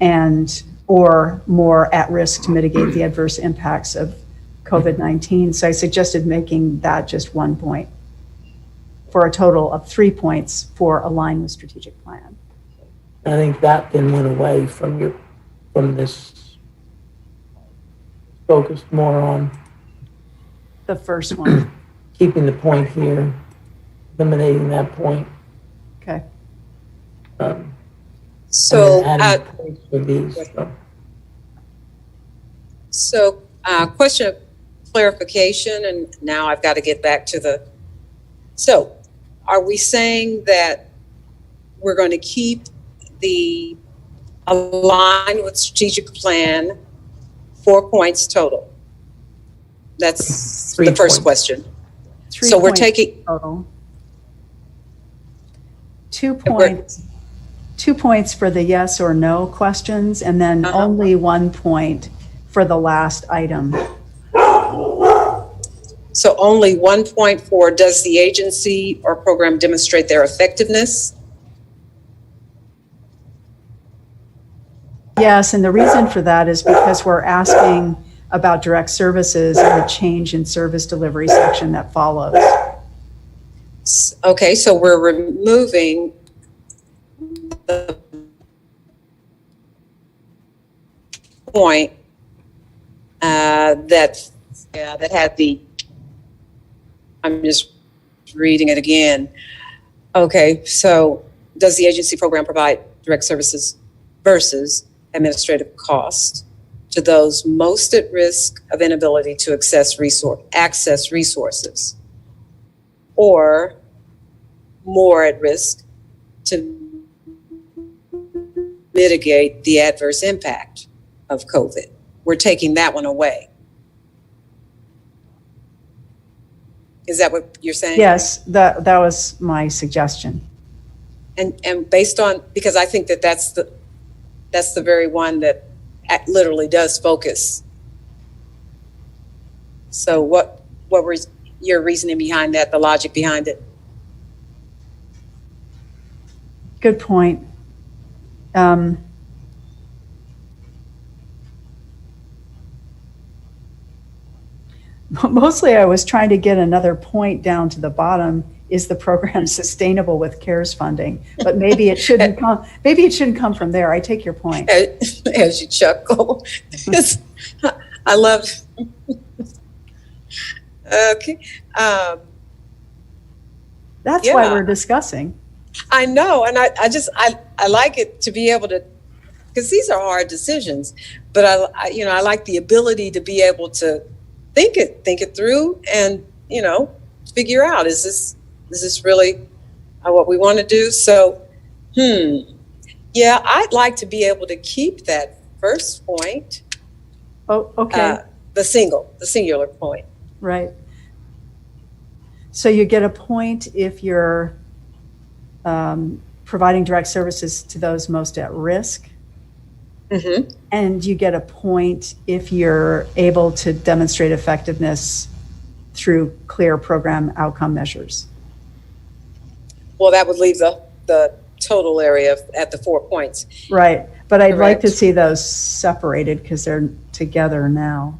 [SPEAKER 5] and or more at risk to mitigate the adverse impacts of COVID-19? So I suggested making that just 1 point for a total of 3 points for align with strategic plan.
[SPEAKER 3] I think that then went away from this, focused more on
[SPEAKER 5] The first one.
[SPEAKER 3] keeping the point here, eliminating that point.
[SPEAKER 5] Okay.
[SPEAKER 4] So,
[SPEAKER 3] and then adding points for these.
[SPEAKER 4] Question of clarification, and now I've got to get back to so are we saying that we're going to keep the align with strategic plan 4 points total? That's
[SPEAKER 3] 3
[SPEAKER 4] the first
[SPEAKER 3] points.
[SPEAKER 4] question.
[SPEAKER 5] 3
[SPEAKER 4] So we're
[SPEAKER 5] points
[SPEAKER 4] taking
[SPEAKER 5] total. 2 points. 2 points for the yes or no questions, and then only 1 point for the last item.
[SPEAKER 4] So only 1 point for does the agency or program demonstrate their effectiveness?
[SPEAKER 5] Yes, and the reason for that is because we're asking about direct services and the change in service delivery section that follows.
[SPEAKER 4] Okay, so we're removing the point that had the, I'm just reading it again. Okay, so does the agency program provide direct services versus administrative costs to those most at risk of inability to access resources, or more at risk to mitigate the adverse impact of COVID? We're taking that one away. Is that what you're saying?
[SPEAKER 5] Yes, that was my suggestion.
[SPEAKER 4] And based on, because I think that's the very one that literally does focus. So what were your reasoning behind that, the logic behind it?
[SPEAKER 5] Good point. Mostly I was trying to get another point down to the bottom. Is the program sustainable with CARES funding? But maybe it shouldn't come. Maybe it shouldn't come from there. I take your point.
[SPEAKER 4] As you chuckle, I love. Okay,
[SPEAKER 5] That's
[SPEAKER 4] yeah.
[SPEAKER 5] why we're discussing.
[SPEAKER 4] I know, and I like it to be able to, because these are hard decisions. But I like the ability to be able to think it through, and figure out, is this really what we want to do? So, yeah, I'd like to be able to keep that first point.
[SPEAKER 5] Oh, okay.
[SPEAKER 4] The singular point.
[SPEAKER 5] Right. So you get a point if you're providing direct services to those most at risk.
[SPEAKER 4] Mm-hmm.
[SPEAKER 5] And you get a point if you're able to demonstrate effectiveness through clear program outcome measures.
[SPEAKER 4] Well, that would leave the total area at the 4 points.
[SPEAKER 5] Right. But I'd like
[SPEAKER 4] Correct.
[SPEAKER 5] to see those separated because they're together now.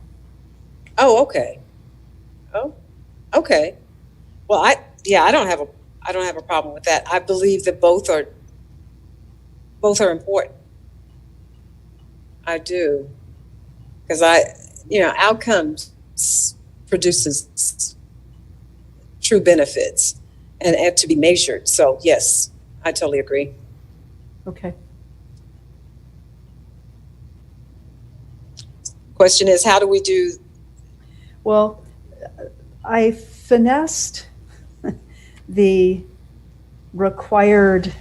[SPEAKER 4] Oh, okay. Oh, okay. Well, I don't have a problem with that. I believe that both are important. I do, because outcomes produces true benefits and to be measured. So yes, I totally agree.
[SPEAKER 5] Okay.
[SPEAKER 4] Question is, how do we do?
[SPEAKER 5] Well, I finessed the required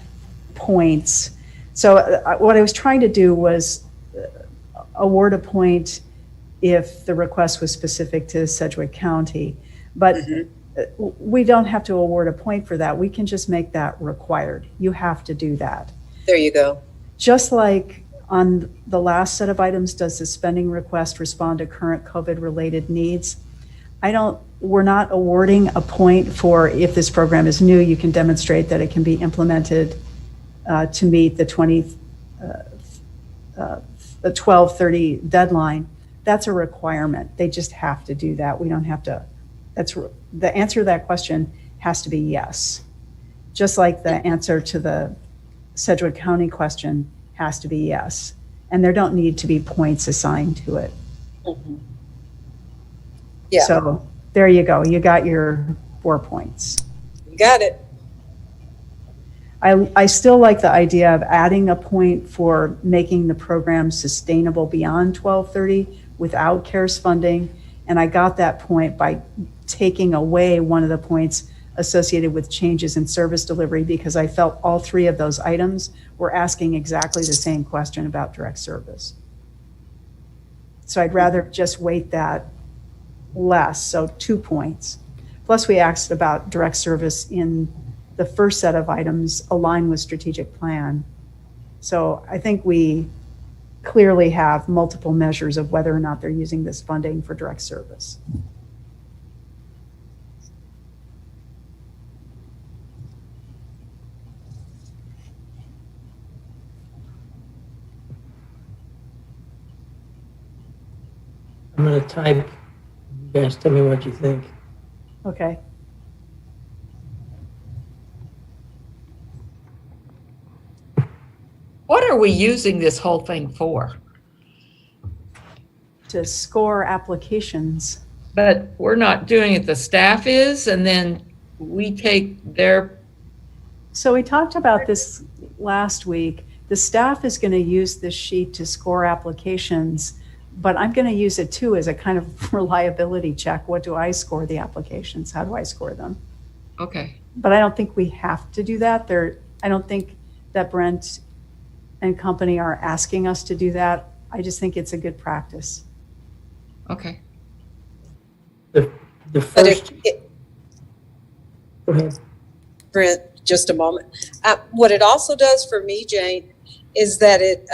[SPEAKER 5] points. So what I was trying to do was award a point if the request was specific to Sedgwick County, but we don't have to award a point for that. We can just make that required. You have to do that.
[SPEAKER 4] There you go.
[SPEAKER 5] Just like on the last set of items, does the spending request respond to current COVID-related needs? We're not awarding a point for if this program is new, you can demonstrate that it can be implemented to meet the 12/30 deadline. That's a requirement. They just have to do that. We don't have to. That's the answer to that question has to be yes. Just like the answer to the Sedgwick County question has to be yes. And there don't need to be points assigned to it.
[SPEAKER 4] Mm-hmm. Yeah.
[SPEAKER 5] So there you go. You got your 4 points.
[SPEAKER 4] You got it.
[SPEAKER 5] I still like the idea of adding a point for making the program sustainable beyond 12/30 without CARES funding. And I got that point by taking away one of the points associated with changes in service delivery, because I felt all 3 of those items were asking exactly the same question about direct service. So I'd rather just weight that less, so 2 points. Plus we asked about direct service in the first set of items align with strategic plan. So I think we clearly have multiple measures of whether or not they're using this funding for direct service.
[SPEAKER 3] I'm going to type. You guys tell me what you think.
[SPEAKER 5] Okay.
[SPEAKER 1] What are we using this whole thing for?
[SPEAKER 5] To score applications.
[SPEAKER 1] But we're not doing it, the staff is, and then we take their.
[SPEAKER 5] So we talked about this last week. The staff is going to use this sheet to score applications, but I'm going to use it too as a kind of reliability check. What do I score the applications? How do I score them?
[SPEAKER 1] Okay.
[SPEAKER 5] But I don't think we have to do that. I don't think that Brent and company are asking us to do that. I just think it's a good practice.
[SPEAKER 1] Okay.
[SPEAKER 3] The first. Go ahead.
[SPEAKER 4] Brent, just a moment. What it also does for me, Jane, is that it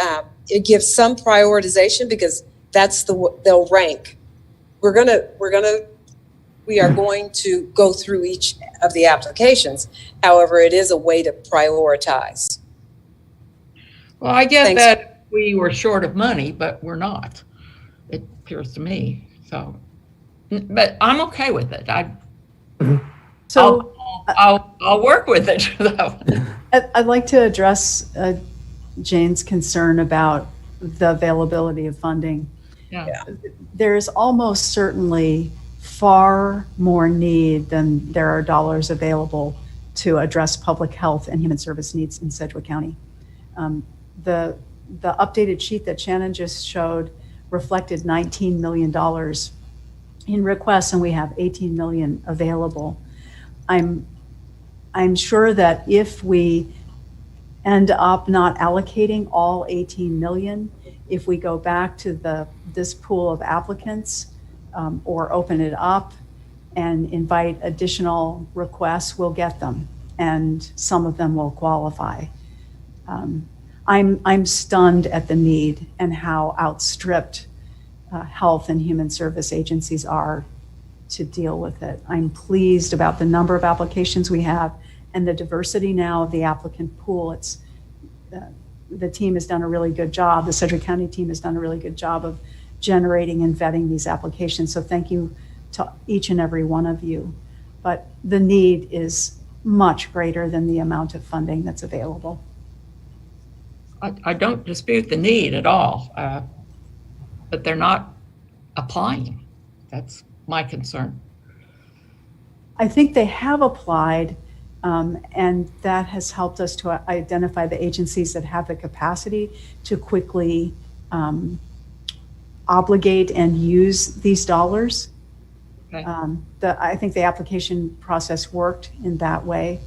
[SPEAKER 4] gives some prioritization, because that's they'll rank. We are going to go through each of the applications. However, it is a way to prioritize.
[SPEAKER 1] Well, I get
[SPEAKER 4] Thanks.
[SPEAKER 1] that we were short of money, but we're not. It appears to me, so. But I'm okay with it.
[SPEAKER 5] So
[SPEAKER 1] I'll work with it.
[SPEAKER 5] I'd like to address Jane's concern about the availability of funding.
[SPEAKER 1] Yeah.
[SPEAKER 5] There's almost certainly far more need than there are dollars available to address public health and human service needs in Sedgwick County. The updated sheet that Shannon just showed reflected $19 million in requests, and we have 18 million available. I'm sure that if we end up not allocating all 18 million, if we go back to this pool of applicants or open it up and invite additional requests, we'll get them, and some of them will qualify. I'm stunned at the need and how outstripped health and human service agencies are to deal with it. I'm pleased about the number of applications we have and the diversity now of the applicant pool. It's the team has done a really good job. The Sedgwick County team has done a really good job of generating and vetting these applications. So thank you to each and every one of you. But the need is much greater than the amount of funding that's available.
[SPEAKER 1] I don't dispute the need at all, but they're not applying. That's my concern.
[SPEAKER 5] I think they have applied, and that has helped us to identify the agencies that have the capacity to quickly obligate and use these dollars.
[SPEAKER 1] Okay.
[SPEAKER 5] I think the application process worked in that way,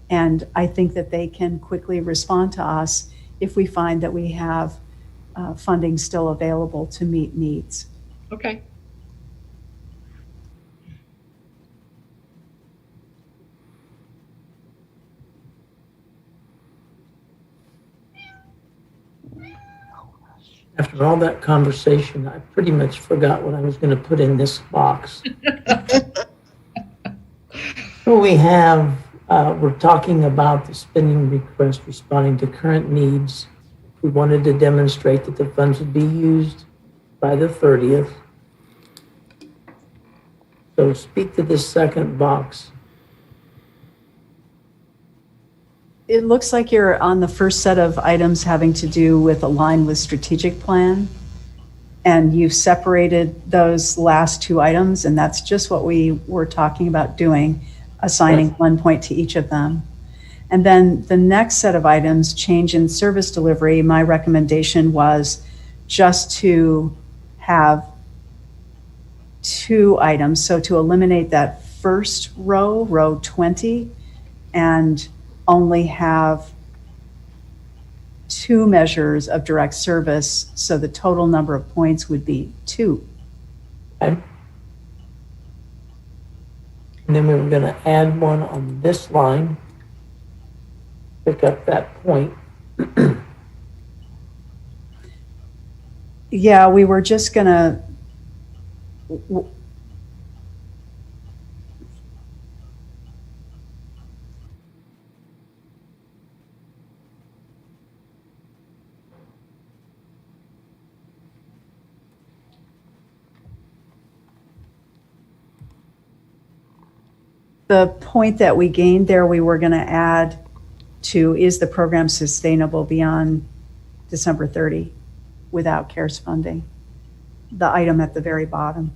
[SPEAKER 5] and I think that they can quickly respond to us if we find that we have funding still available to meet needs.
[SPEAKER 1] Okay.
[SPEAKER 3] After all that conversation, I pretty much forgot what I was going to put in this box. So we have, we're talking about the spending request responding to current needs. We wanted to demonstrate that the funds would be used by the 30th. So speak to this second box.
[SPEAKER 5] It looks like you're on the first set of items having to do with align with strategic plan. And you've separated those last two items, and that's just what we were talking about doing, assigning 1 point to each of them. And then the next set of items, change in service delivery, my recommendation was just to have 2 items. So to eliminate that first row, row 20, and only have 2 measures of direct service. So the total number of points would be 2.
[SPEAKER 3] Okay. And then we were going to add one on this line. Pick up that point.
[SPEAKER 5] Yeah, we were just gonna, the point that we gained there, we were gonna add to, is the program sustainable beyond December 30 without CARES funding? The item at the very bottom.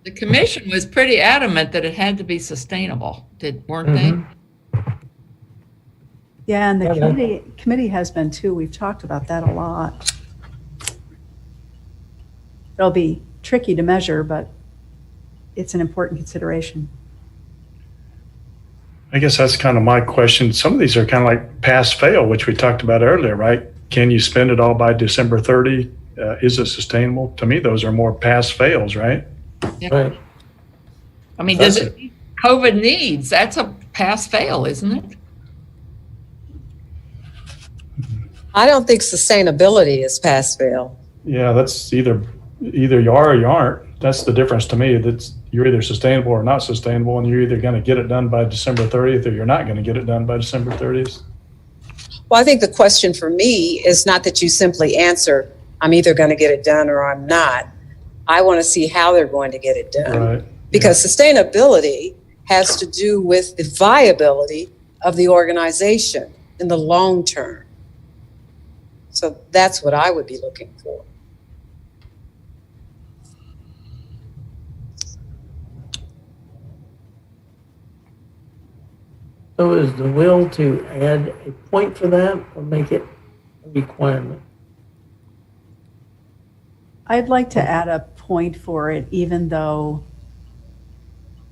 [SPEAKER 1] The commission was pretty adamant that it had to be sustainable, weren't they?
[SPEAKER 5] Yeah, and the
[SPEAKER 3] Yeah.
[SPEAKER 5] committee has been too. We've talked about that a lot. It'll be tricky to measure, but it's an important consideration.
[SPEAKER 9] I guess that's kind of my question. Some of these are kind of like pass fail, which we talked about earlier, right? Can you spend it all by December 30? Is it sustainable? To me, those are more pass fails, right?
[SPEAKER 1] Yeah.
[SPEAKER 3] Right.
[SPEAKER 1] I mean, does it COVID needs? That's a pass fail, isn't it?
[SPEAKER 4] I don't think sustainability is pass fail.
[SPEAKER 9] Yeah, that's either you are or you aren't. That's the difference to me. That's you're either sustainable or not sustainable, and you're either going to get it done by December 30th or you're not going to get it done by December 30th.
[SPEAKER 4] Well, I think the question for me is not that you simply answer, I'm either going to get it done or I'm not. I want to see how they're going to get it done.
[SPEAKER 9] Right.
[SPEAKER 4] Because sustainability has to do with the viability of the organization in the long term. So that's what I would be looking for.
[SPEAKER 3] So is the will to add a point for that or make it a requirement?
[SPEAKER 5] I'd like to add a point for it, even though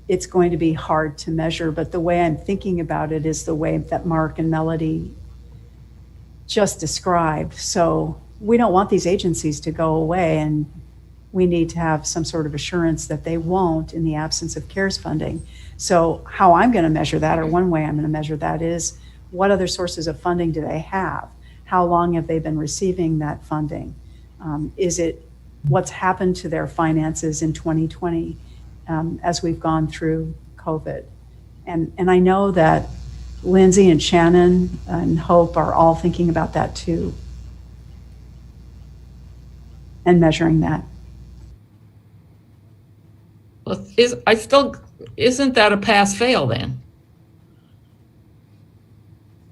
[SPEAKER 5] it's going to be hard to measure. But the way I'm thinking about it is the way that Mark and Melody just described. So we don't want these agencies to go away, and we need to have some sort of assurance that they won't in the absence of CARES funding. So how I'm going to measure that, or one way I'm going to measure that, is what other sources of funding do they have? How long have they been receiving that funding? Is it what's happened to their finances in 2020 as we've gone through COVID? And I know that Lindsay and Shannon and Hope are all thinking about that too, and measuring that.
[SPEAKER 1] Well, isn't that a pass-fail then?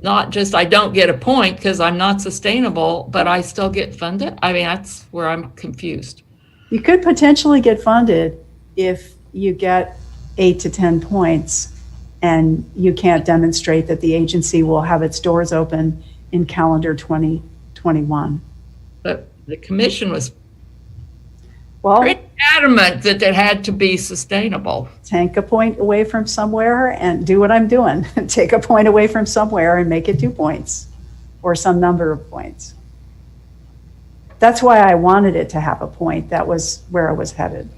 [SPEAKER 1] Not just I don't get a point because I'm not sustainable, but I still get funded? I mean, that's where I'm confused.
[SPEAKER 5] You could potentially get funded if you get 8 to 10 points and you can't demonstrate that the agency will have its doors open in calendar 2021.
[SPEAKER 1] But the commission was
[SPEAKER 5] Well,
[SPEAKER 1] pretty adamant that it had to be sustainable.
[SPEAKER 5] take a point away from somewhere and do what I'm doing. Take a point away from somewhere and make it 2 points or some number of points. That's why I wanted it to have a point. That was where I was headed.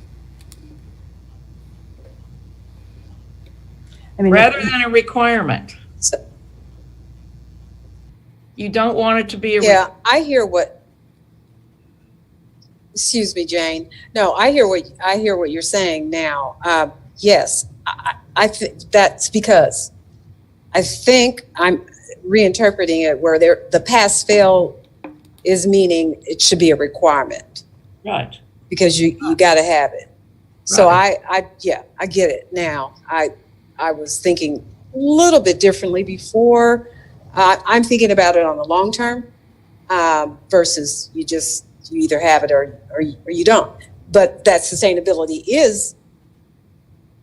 [SPEAKER 5] I mean,
[SPEAKER 1] Rather than a requirement. You don't want it to be a
[SPEAKER 4] Yeah, I hear what, excuse me, Jane. No, I hear what you're saying now. Yes, I think that's because I think I'm reinterpreting it where the pass fail is meaning it should be a requirement.
[SPEAKER 1] Right.
[SPEAKER 4] Because you got to have it. So I get it now. I was thinking a little bit differently before. I'm thinking about it on the long term versus you either have it or you don't. But that sustainability is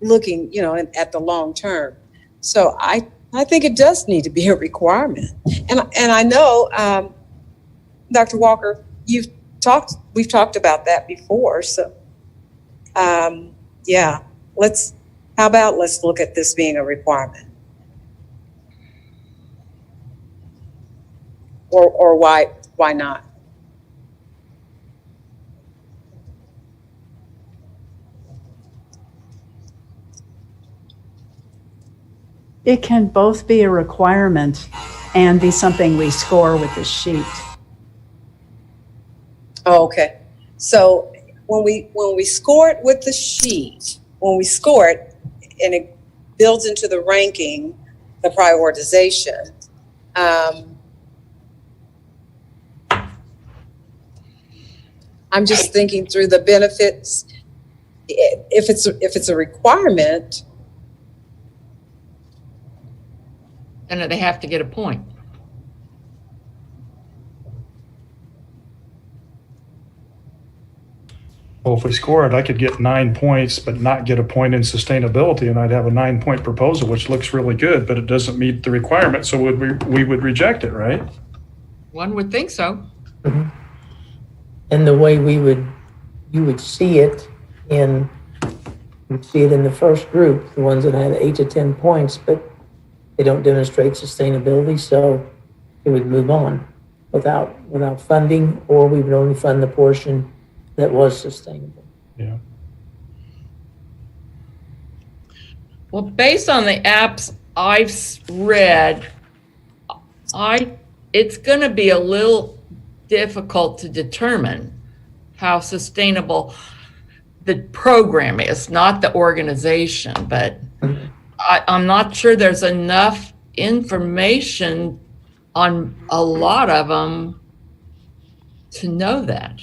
[SPEAKER 4] looking, at the long term. So I think it does need to be a requirement. And I know, Dr. Walker, we've talked about that before. So let's look at this being a requirement. Or why not?
[SPEAKER 5] it can both be a requirement and be something we score with the sheet.
[SPEAKER 4] Oh, okay. So when we score it with the sheet, when we score it and it builds into the ranking, the prioritization, I'm just thinking through the benefits. If it's a requirement,
[SPEAKER 1] And they have to get a point.
[SPEAKER 9] Well, if we score it, I could get 9 points, but not get a point in sustainability, and I'd have a 9-point proposal, which looks really good, but it doesn't meet the requirement, so we would reject it, right?
[SPEAKER 1] One would think so.
[SPEAKER 3] Mm-hmm. And the way you would see it in the first group, the ones that had 8 to 10 points, but they don't demonstrate sustainability, so it would move on without funding, or we would only fund the portion that was sustainable.
[SPEAKER 9] Yeah.
[SPEAKER 1] Well, based on the apps I've read, it's going to be a little difficult to determine how sustainable the program is, not the organization, but I'm not sure there's enough information on a lot of them to know that.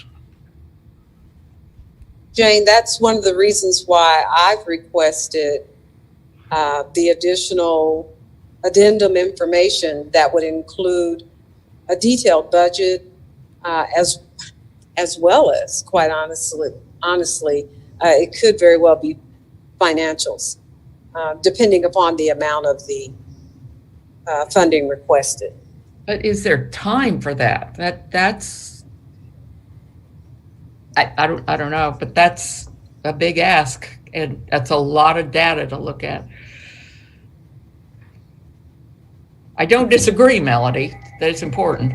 [SPEAKER 4] Jane, that's one of the reasons why I've requested the additional addendum information that would include a detailed budget, as well as, quite honestly, it could very well be financials, depending upon the amount of the funding requested.
[SPEAKER 1] But is there time for that? I don't know, but that's a big ask, and that's a lot of data to look at. I don't disagree, Melody, that it's important.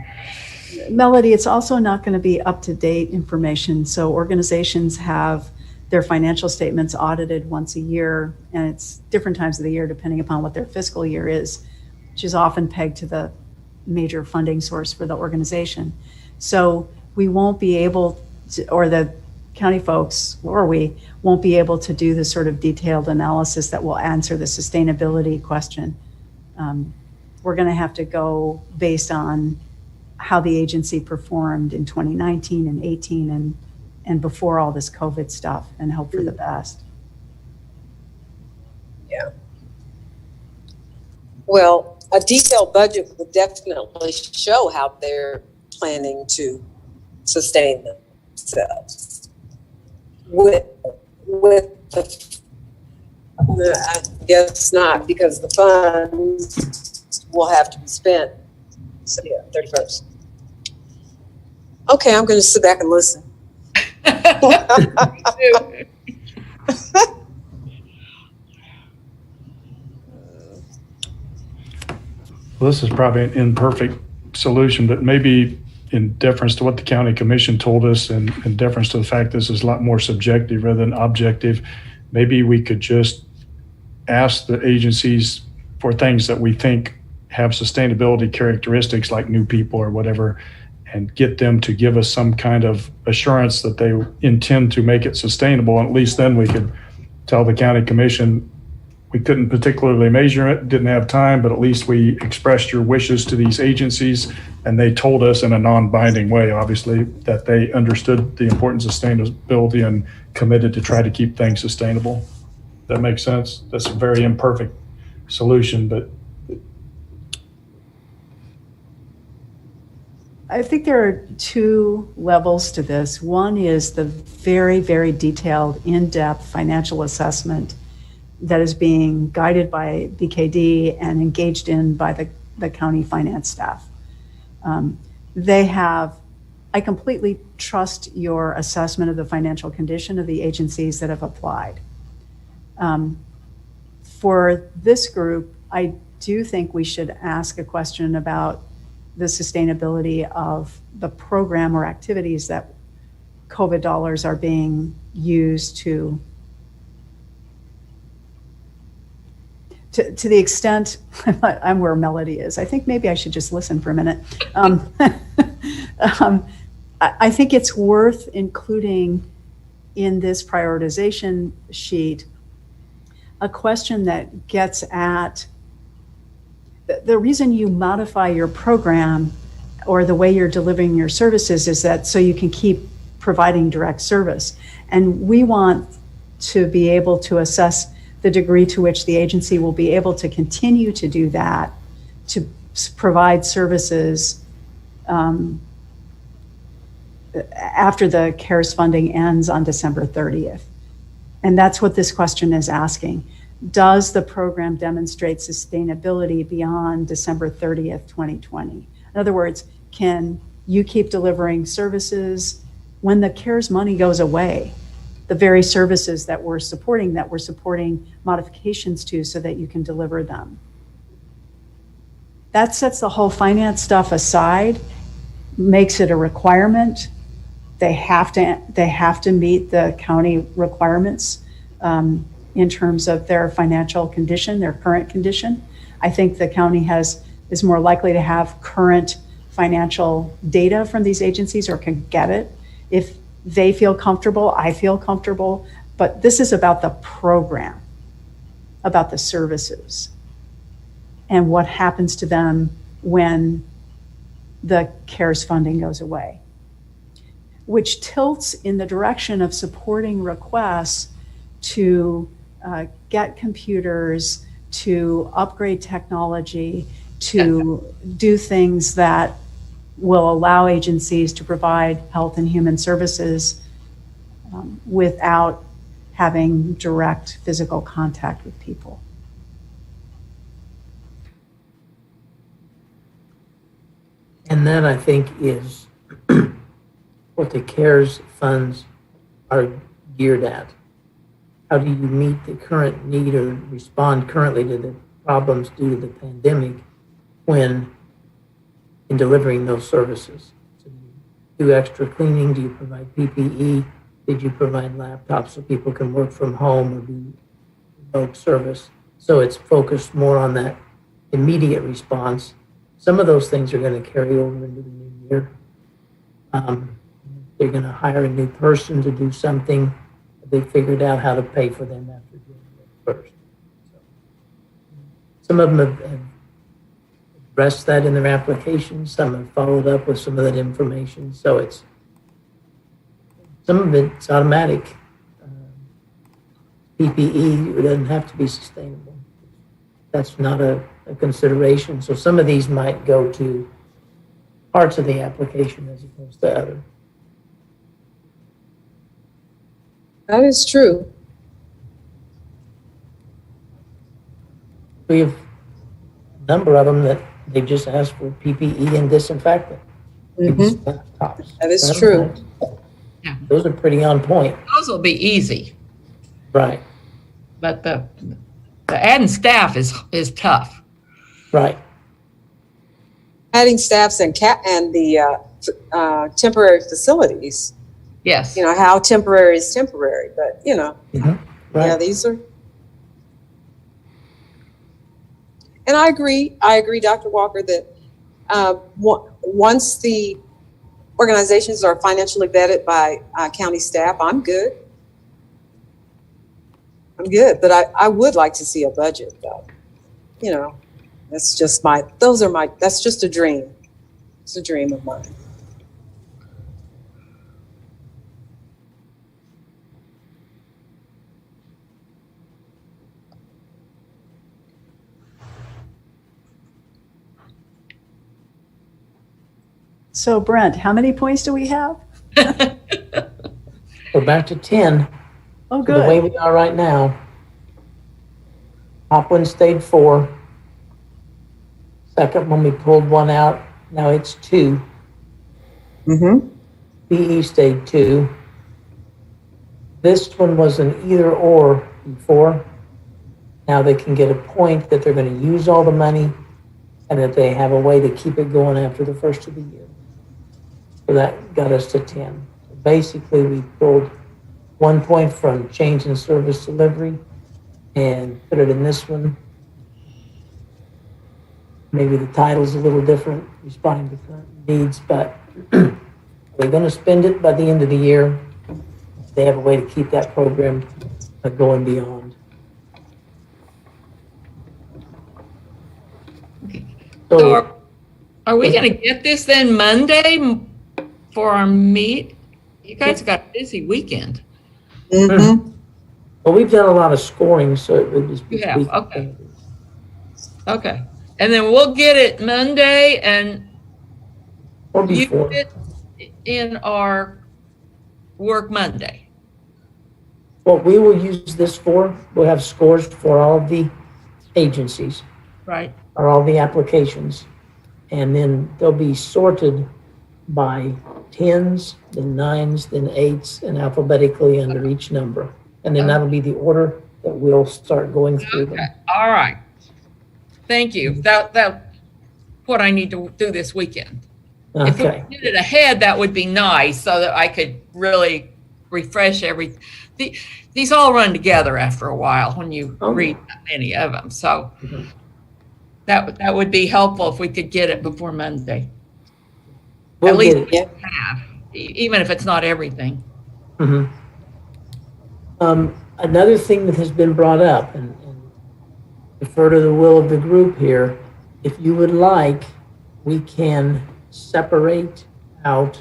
[SPEAKER 5] Melody, it's also not going to be up-to-date information. So organizations have their financial statements audited once a year, and it's different times of the year depending upon what their fiscal year is, which is often pegged to the major funding source for the organization. So we won't be able to, or the county folks, or we won't be able to do the sort of detailed analysis that will answer the sustainability question. We're going to have to go based on how the agency performed in 2019 and 18 and before all this COVID stuff, and hope for the best.
[SPEAKER 4] Yeah. Well, a detailed budget would definitely show how they're planning to sustain themselves. With the, I guess not, because the funds will have to be spent. So yeah, 31st. Okay, I'm going to sit back and listen.
[SPEAKER 1] Me too.
[SPEAKER 9] Well, this is probably an imperfect solution, but maybe in deference to what the county commission told us, and in deference to the fact this is a lot more subjective rather than objective, maybe we could just ask the agencies for things that we think have sustainability characteristics, like new people or whatever, and get them to give us some kind of assurance that they intend to make it sustainable. And at least then we could tell the county commission, we couldn't particularly measure it, didn't have time, but at least we expressed your wishes to these agencies, and they told us in a non-binding way, obviously, that they understood the importance of sustainability and committed to try to keep things sustainable. That makes sense? That's a very imperfect solution, but
[SPEAKER 5] I think there are two levels to this. One is the very, very detailed, in-depth financial assessment that is being guided by BKD and engaged in by the county finance staff. I completely trust your assessment of the financial condition of the agencies that have applied. For this group, I do think we should ask a question about the sustainability of the program or activities that COVID dollars are being used to the extent. I'm where Melody is. I think maybe I should just listen for a minute. I think it's worth including in this prioritization sheet a question that gets at the reason you modify your program or the way you're delivering your services is that so you can keep providing direct service. And we want to be able to assess the degree to which the agency will be able to continue to do that, to provide services after the CARES funding ends on December 30th. And that's what this question is asking. Does the program demonstrate sustainability beyond December 30th, 2020? In other words, can you keep delivering services when the CARES money goes away? The very services that we're supporting modifications to so that you can deliver them. That sets the whole finance stuff aside, makes it a requirement. They have to meet the county requirements in terms of their financial condition, their current condition. I think the county is more likely to have current financial data from these agencies, or can get it. If they feel comfortable, I feel comfortable But this is about the program, about the services, and what happens to them when the CARES funding goes away, which tilts in the direction of supporting requests to get computers, to upgrade technology, to do things that will allow agencies to provide health and human services without having direct physical contact with people.
[SPEAKER 3] And that, I think, is what the CARES funds are geared at. How do you meet the current need or respond currently to the problems due to the pandemic when in delivering those services? So do you do extra cleaning? Do you provide PPE? Did you provide laptops so people can work from home or do remote service? So it's focused more on that immediate response. Some of those things are going to carry over into the new year. They're going to hire a new person to do something. They figured out how to pay for them after January 1st. So some of them have addressed that in their applications. Some have followed up with some of that information. So it's some of it's automatic. PPE doesn't have to be sustainable. That's not a consideration. So some of these might go to parts of the application as opposed to other.
[SPEAKER 4] That is true.
[SPEAKER 3] We have a number of them that they just asked for PPE and disinfectant. Laptops.
[SPEAKER 4] That is true.
[SPEAKER 1] Yeah.
[SPEAKER 3] Those are pretty on point.
[SPEAKER 1] Those will be easy,
[SPEAKER 3] Right,
[SPEAKER 1] but the adding staff is tough.
[SPEAKER 3] right.
[SPEAKER 4] Adding staffs and the temporary facilities.
[SPEAKER 1] Yes.
[SPEAKER 4] You know, how temporary is temporary, but you know,
[SPEAKER 3] Right.
[SPEAKER 4] yeah, these are. And I agree, Dr. Walker, that once the organizations are financially vetted by county staff, I'm good. But I would like to see a budget, though. You know, that's just that's just a dream. It's a dream of mine.
[SPEAKER 5] So Brent, how many points do we have?
[SPEAKER 3] We're back to 10.
[SPEAKER 5] Oh,
[SPEAKER 3] The way
[SPEAKER 5] good.
[SPEAKER 3] we are right now. Top one stayed 4. Second one, we pulled one out. Now it's 2. BE stayed 2. This one was an either or before. Now they can get a point that they're going to use all the money and that they have a way to keep it going after the first of the year. So that got us to 10. So basically, we pulled 1 point from change in service delivery and put it in this one. Maybe the title's a little different, responding to current needs, but they're going to spend it by the end of the year. They have a way to keep that program going beyond.
[SPEAKER 1] So are we going to get this then Monday for our meet? You guys got a busy weekend.
[SPEAKER 3] Well, we've done a lot of scoring, so it would just be.
[SPEAKER 1] You have, okay. Okay. And then we'll get it Monday and
[SPEAKER 3] Or
[SPEAKER 1] use
[SPEAKER 3] before.
[SPEAKER 1] it in our work Monday.
[SPEAKER 3] What we will use this for, we'll have scores for all of the agencies,
[SPEAKER 1] Right.
[SPEAKER 3] or all the applications. And then they'll be sorted by 10s, then 9s, then 8s, and alphabetically under each number. And then that'll be the order that we'll start going through them.
[SPEAKER 1] Okay. All right. Thank you. That's what I need to do this weekend. If we
[SPEAKER 3] Okay.
[SPEAKER 1] did it ahead, that would be nice so that I could really refresh everything. These all run together after a while when you read that many of them. So that would be helpful if we could get it before Monday.
[SPEAKER 3] We'll
[SPEAKER 1] At least
[SPEAKER 3] get it.
[SPEAKER 1] we have, even if it's not everything.
[SPEAKER 3] Mhm. Another thing that has been brought up, and defer to the will of the group here, if you would like, we can separate out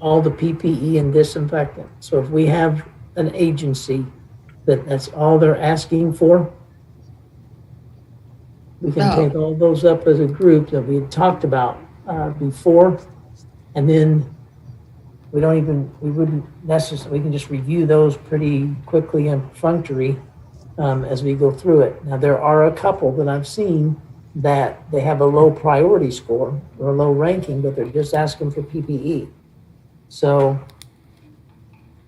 [SPEAKER 3] all the PPE and disinfectant. So if we have an agency that's all they're asking for, we can take all those up as a group that we had talked about before, and then we wouldn't necessarily, we can just review those pretty quickly and perfunctory as we go through it. Now, there are a couple that I've seen that they have a low priority score or a low ranking, but they're just asking for PPE. So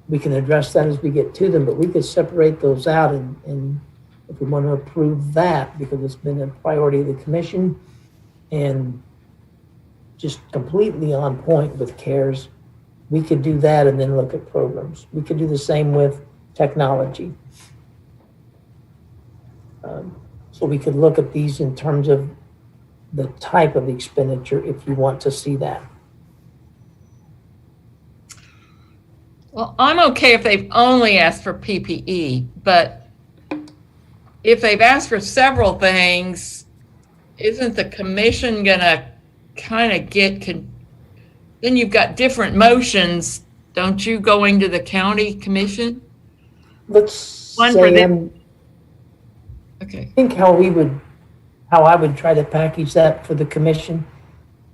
[SPEAKER 3] we can address that as we get to them, but we could separate those out and if we want to approve that, because it's been a priority of the commission and just completely on point with CARES, we could do that and then look at programs. We could do the same with technology. So we could look at these in terms of the type of expenditure if you want to see that.
[SPEAKER 1] Well, I'm okay if they've only asked for PPE, but if they've asked for several things, isn't the commission gonna kind of then you've got different motions, don't you, going to the county commission?
[SPEAKER 3] Let's
[SPEAKER 1] One
[SPEAKER 3] say
[SPEAKER 1] for them. Okay.
[SPEAKER 3] I think how I would try to package that for the commission.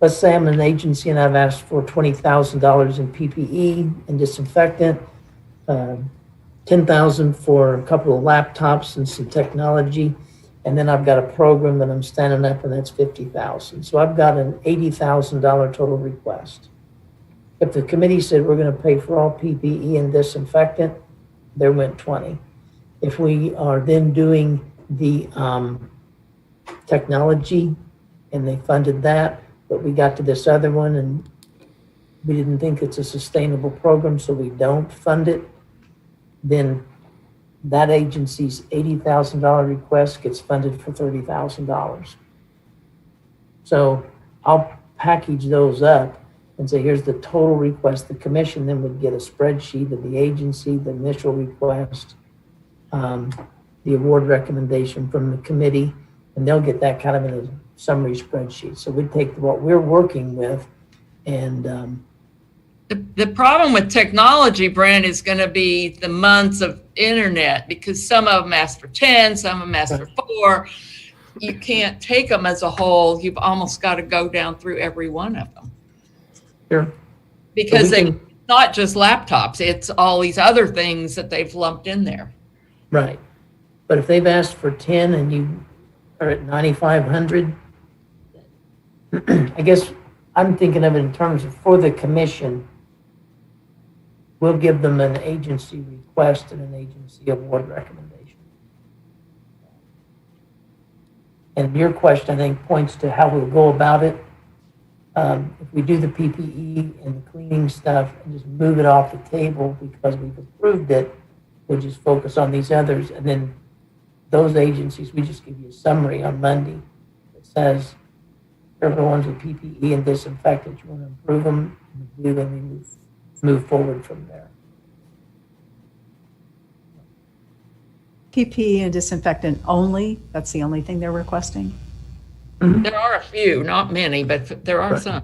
[SPEAKER 3] Let's say I'm an agency and I've asked for $20,000 in PPE and disinfectant, $10,000 for a couple of laptops and some technology, and then I've got a program that I'm standing up, and that's $50,000. So I've got an $80,000 total request. If the committee said we're going to pay for all PPE and disinfectant, there went 20. If we are then doing the technology and they funded that, but we got to this other one and we didn't think it's a sustainable program, so we don't fund it, then that agency's $80,000 request gets funded for $30,000. So I'll package those up and say, here's the total request. The commission then would get a spreadsheet of the agency, the initial request, the award recommendation from the committee, and they'll get that kind of in a summary spreadsheet. So we take what we're working with and
[SPEAKER 1] the problem with technology, Brent, is going to be the months of internet, because some of them ask for 10, some of them ask for 4. You can't take them as a whole. You've almost got to go down through every one of them.
[SPEAKER 3] Sure.
[SPEAKER 1] Because they're not just laptops, it's all these other things that they've lumped in there.
[SPEAKER 3] Right. But if they've asked for 10 and you are at 9,500, I guess I'm thinking of it in terms of for the commission, we'll give them an agency request and an agency award recommendation. And your question, I think, points to how we'll go about it. If we do the PPE and the cleaning stuff and just move it off the table because we've approved it, we'll just focus on these others. And then those agencies, we just give you a summary on Monday that says, here are the ones with PPE and disinfectant. You want to improve them, and we do, then we move forward from there.
[SPEAKER 5] PPE and disinfectant only? That's the only thing they're requesting?
[SPEAKER 3] Mm-hmm.
[SPEAKER 1] There are a few, not many, but there are some.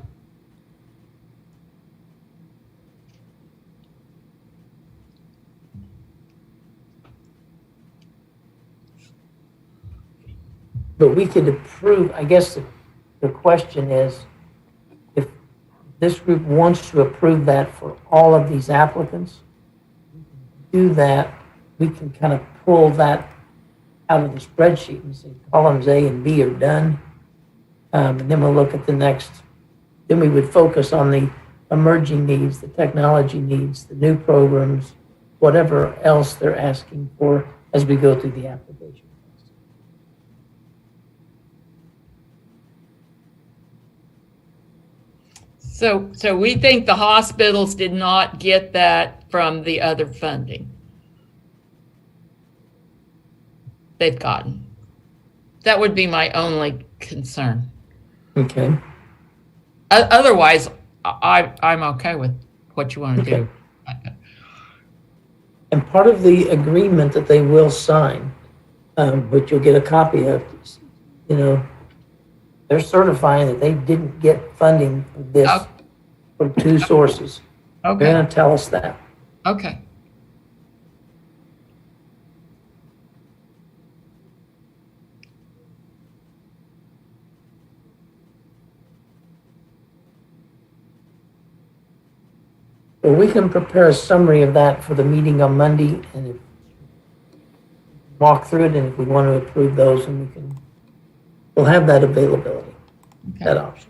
[SPEAKER 3] But we could approve, I guess the question is, if this group wants to approve that for all of these applicants, do that, we can kind of pull that out of the spreadsheet and say columns A and B are done. And then we'll look at the next, then we would focus on the emerging needs, the technology needs, the new programs, whatever else they're asking for as we go through the application.
[SPEAKER 1] So we think the hospitals did not get that from the other funding they've gotten. That would be my only concern.
[SPEAKER 3] Okay.
[SPEAKER 1] Otherwise, I'm okay with what you want to do.
[SPEAKER 3] And part of the agreement that they will sign, which you'll get a copy of, you know, they're certifying that they didn't get funding for this
[SPEAKER 1] Oh.
[SPEAKER 3] from two sources. They're
[SPEAKER 1] Okay,
[SPEAKER 3] gonna tell us that.
[SPEAKER 1] okay.
[SPEAKER 3] Well, we can prepare a summary of that for the meeting on Monday and walk through it, and if we want to approve those, and we'll have that availability, that option.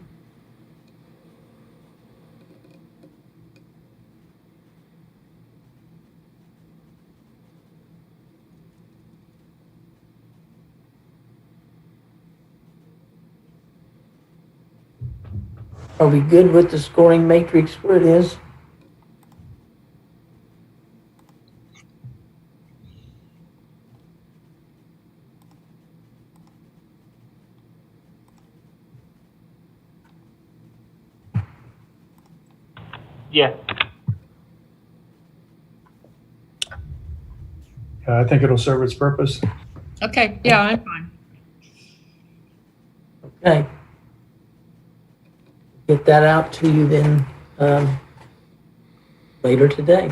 [SPEAKER 3] Are we good with the scoring matrix where it is?
[SPEAKER 8] Yeah.
[SPEAKER 9] I think it'll serve its purpose.
[SPEAKER 1] Okay, yeah, I'm fine.
[SPEAKER 3] Okay. Get that out to you then later today.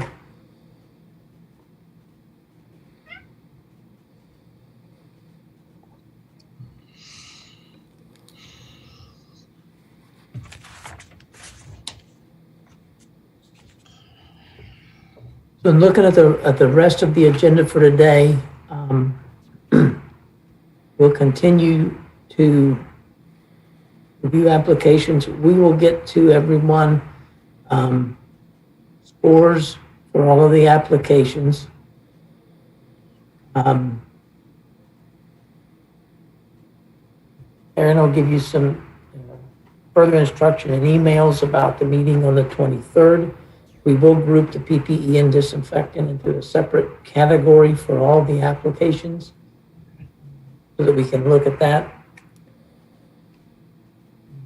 [SPEAKER 3] So in looking at the rest of the agenda for today, we'll continue to review applications. We will get to everyone scores for all of the applications. Aaron will give you some further instruction and emails about the meeting on the 23rd. We will group the PPE and disinfectant into a separate category for all the applications so that we can look at that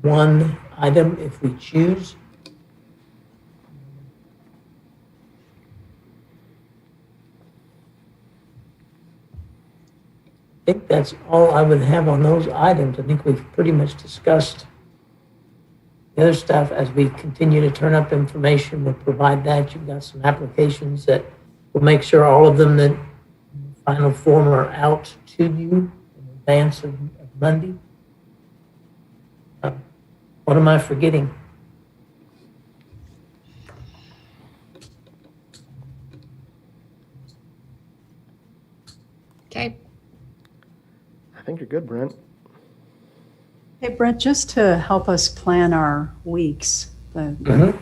[SPEAKER 3] one item if we choose. I think that's all I would have on those items. I think we've pretty much discussed the other stuff. As we continue to turn up information, we'll provide that. You've got some applications that we'll make sure all of them that in final form are out to you in advance of Monday. What am I forgetting?
[SPEAKER 1] Okay,
[SPEAKER 2] I think you're good, Brent.
[SPEAKER 5] Hey, Brett, just to help us plan our weeks, we're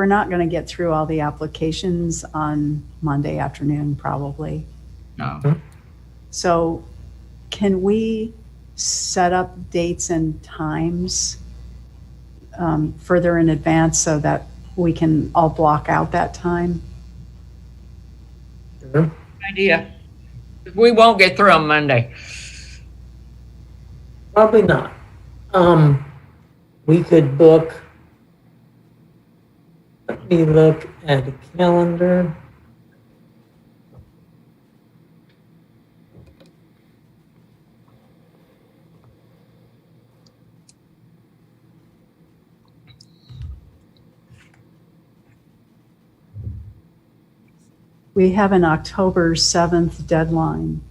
[SPEAKER 5] not going to get through all the applications on Monday afternoon, probably.
[SPEAKER 1] no.
[SPEAKER 5] So can we set up dates and times further in advance so that we can all block out that time?
[SPEAKER 3] Sure.
[SPEAKER 1] Idea. We won't get through on Monday.
[SPEAKER 3] Probably not. We could book, let me look at a calendar.
[SPEAKER 5] We have an October 7th deadline.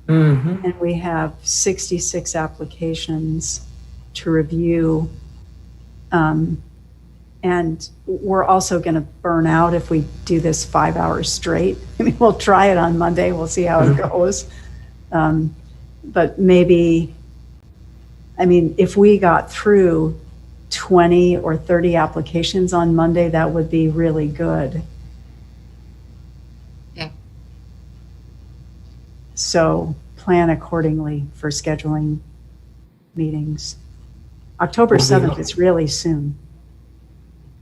[SPEAKER 3] Mm-hmm.
[SPEAKER 5] And we have 66 applications to review. And we're also going to burn out if we do this 5 hours straight. I mean, we'll try it on Monday. We'll see how it goes. But maybe, I mean, if we got through 20 or 30 applications on Monday, that would be really good.
[SPEAKER 1] Yeah.
[SPEAKER 5] So plan accordingly for scheduling meetings. October 7th is really soon.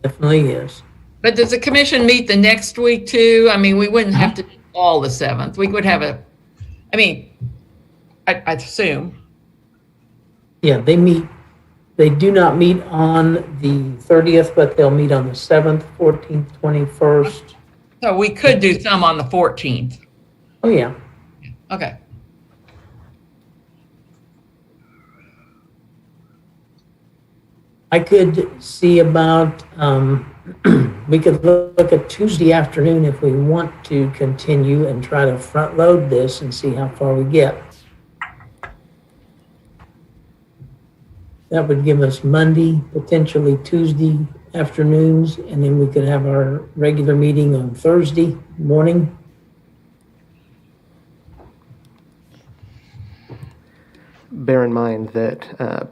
[SPEAKER 3] Definitely is.
[SPEAKER 1] But does the commission meet the next week too? I mean, we wouldn't have to do all the 7th. We would have I assume.
[SPEAKER 3] Yeah, they meet. They do not meet on the 30th, but they'll meet on the 7th, 14th, 21st.
[SPEAKER 1] So we could do some on the 14th.
[SPEAKER 3] Oh, yeah.
[SPEAKER 1] Okay.
[SPEAKER 3] I could see about, we could look at Tuesday afternoon if we want to continue and try to front load this and see how far we get. That would give us Monday, potentially Tuesday afternoons, and then we could have our regular meeting on Thursday morning.
[SPEAKER 2] Bear in mind that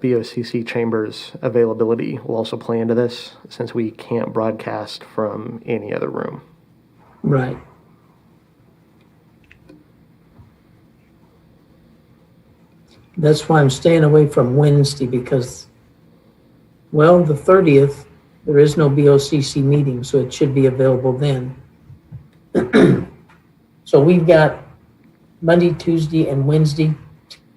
[SPEAKER 2] BOCC Chambers availability will also play into this, since we can't broadcast from any other room.
[SPEAKER 3] Right. That's why I'm staying away from Wednesday because, well, the 30th, there is no BOCC meeting, so it should be available then. So we've got Monday, Tuesday, and Wednesday.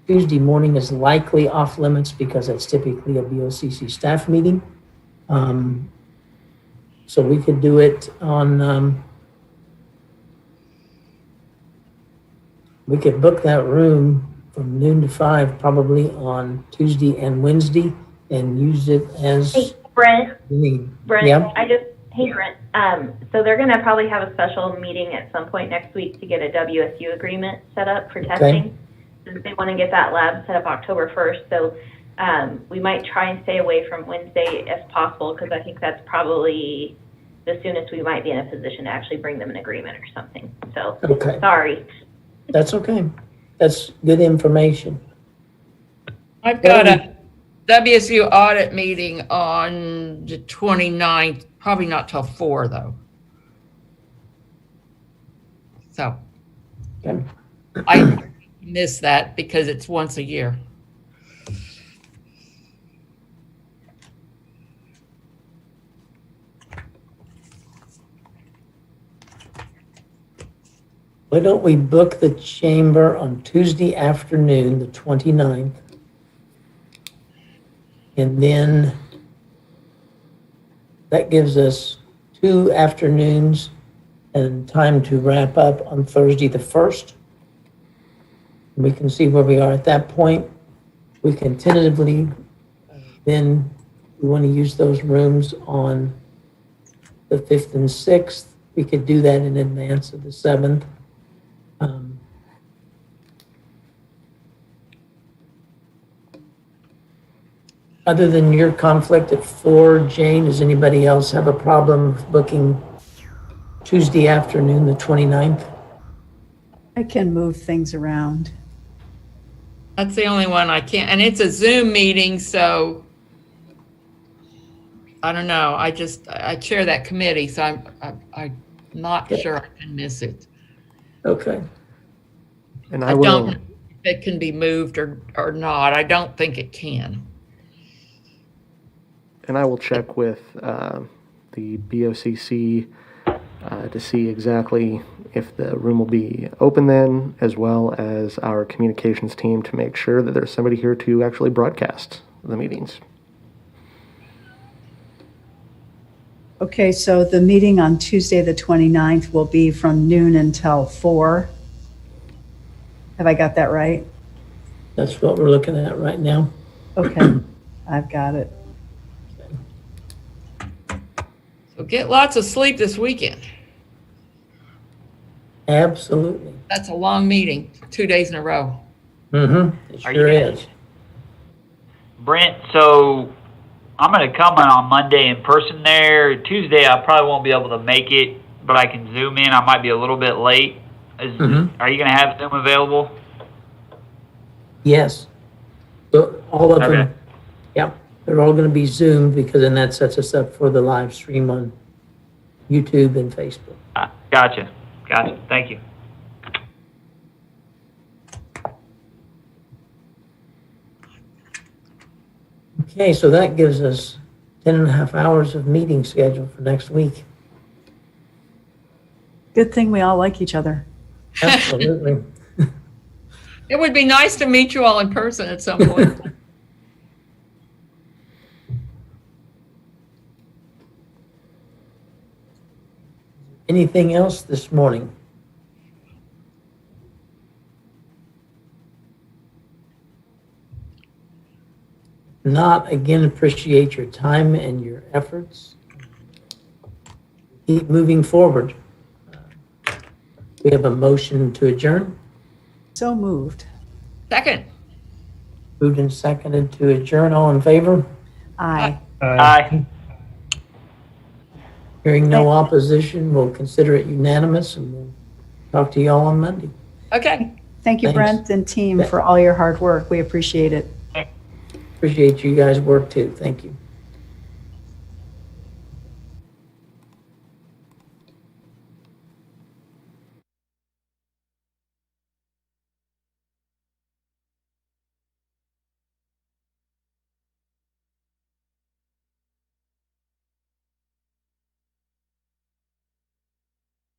[SPEAKER 3] Tuesday morning is likely off limits because it's typically a BOCC staff meeting. So we could do it on, we could book that room from noon to 5 probably on Tuesday and Wednesday and use it as
[SPEAKER 6] Hey, Brent.
[SPEAKER 3] we need.
[SPEAKER 6] Brent,
[SPEAKER 3] Yeah.
[SPEAKER 6] hey, Brent. So they're going to probably have a special meeting at some point next week to get a WSU agreement set up for testing. Since they want to get that lab set up October 1st. So we might try and stay away from Wednesday if possible, because I think that's probably the soonest we might be in a position to actually bring them an agreement or something. So,
[SPEAKER 3] Okay.
[SPEAKER 6] sorry.
[SPEAKER 3] That's okay. That's good information.
[SPEAKER 1] I've got a WSU audit meeting on the 29th, probably not till 4 though. So
[SPEAKER 3] Okay.
[SPEAKER 1] I miss that because it's once a year.
[SPEAKER 3] Why don't we book the chamber on Tuesday afternoon, the 29th? And then that gives us 2 afternoons and time to wrap up on Thursday the 1st. We can see where we are at that point. We can tentatively, then we want to use those rooms on the 5th and 6th. We could do that in advance of the 7th. Other than your conflict at 4, Jane, does anybody else have a problem booking Tuesday afternoon, the 29th?
[SPEAKER 5] I can move things around.
[SPEAKER 1] That's the only one I can't, and it's a Zoom meeting, so I don't know. I chair that committee, so I'm not sure I can miss it.
[SPEAKER 3] Okay.
[SPEAKER 2] And
[SPEAKER 1] I don't know if it can be moved or not. I don't think it can.
[SPEAKER 2] And I will check with the BOCC to see exactly if the room will be open then, as well as our communications team to make sure that there's somebody here to actually broadcast the meetings.
[SPEAKER 5] Okay, so the meeting on Tuesday, the 29th will be from noon until 4. Have I got that right?
[SPEAKER 3] That's what we're looking at right now.
[SPEAKER 5] Okay, I've got it.
[SPEAKER 1] So get lots of sleep this weekend.
[SPEAKER 3] Absolutely.
[SPEAKER 1] That's a long meeting, 2 days in a row.
[SPEAKER 3] Mm-hmm. It
[SPEAKER 8] Are
[SPEAKER 3] sure
[SPEAKER 8] you gonna-
[SPEAKER 3] is.
[SPEAKER 8] Brent, so I'm going to come on Monday in person there. Tuesday, I probably won't be able to make it, but I can Zoom in. I might be a little bit late. Are you going to have Zoom available?
[SPEAKER 3] Yes. So all of
[SPEAKER 8] Okay.
[SPEAKER 3] them, yep, they're all going to be Zoomed because then that sets us up for the live stream on YouTube and Facebook.
[SPEAKER 8] Gotcha. Thank you.
[SPEAKER 3] Okay, so that gives us 10 and a half hours of meeting scheduled for next week.
[SPEAKER 5] Good thing we all like each other.
[SPEAKER 3] Absolutely.
[SPEAKER 1] It would be nice to meet you all in person at some point.
[SPEAKER 3] Anything else this morning? Not, again, appreciate your time and your efforts. Keep moving forward. We have a motion to adjourn.
[SPEAKER 5] So moved.
[SPEAKER 1] Second.
[SPEAKER 3] Moved and seconded to adjourn. All in favor?
[SPEAKER 5] Aye.
[SPEAKER 8] Aye.
[SPEAKER 3] Hearing no opposition, we'll consider it unanimous and we'll talk to you all on Monday.
[SPEAKER 1] Okay.
[SPEAKER 5] Thank you,
[SPEAKER 3] Thanks.
[SPEAKER 5] Brent and team, for all your hard work. We appreciate it.
[SPEAKER 3] Appreciate you guys' work too. Thank you.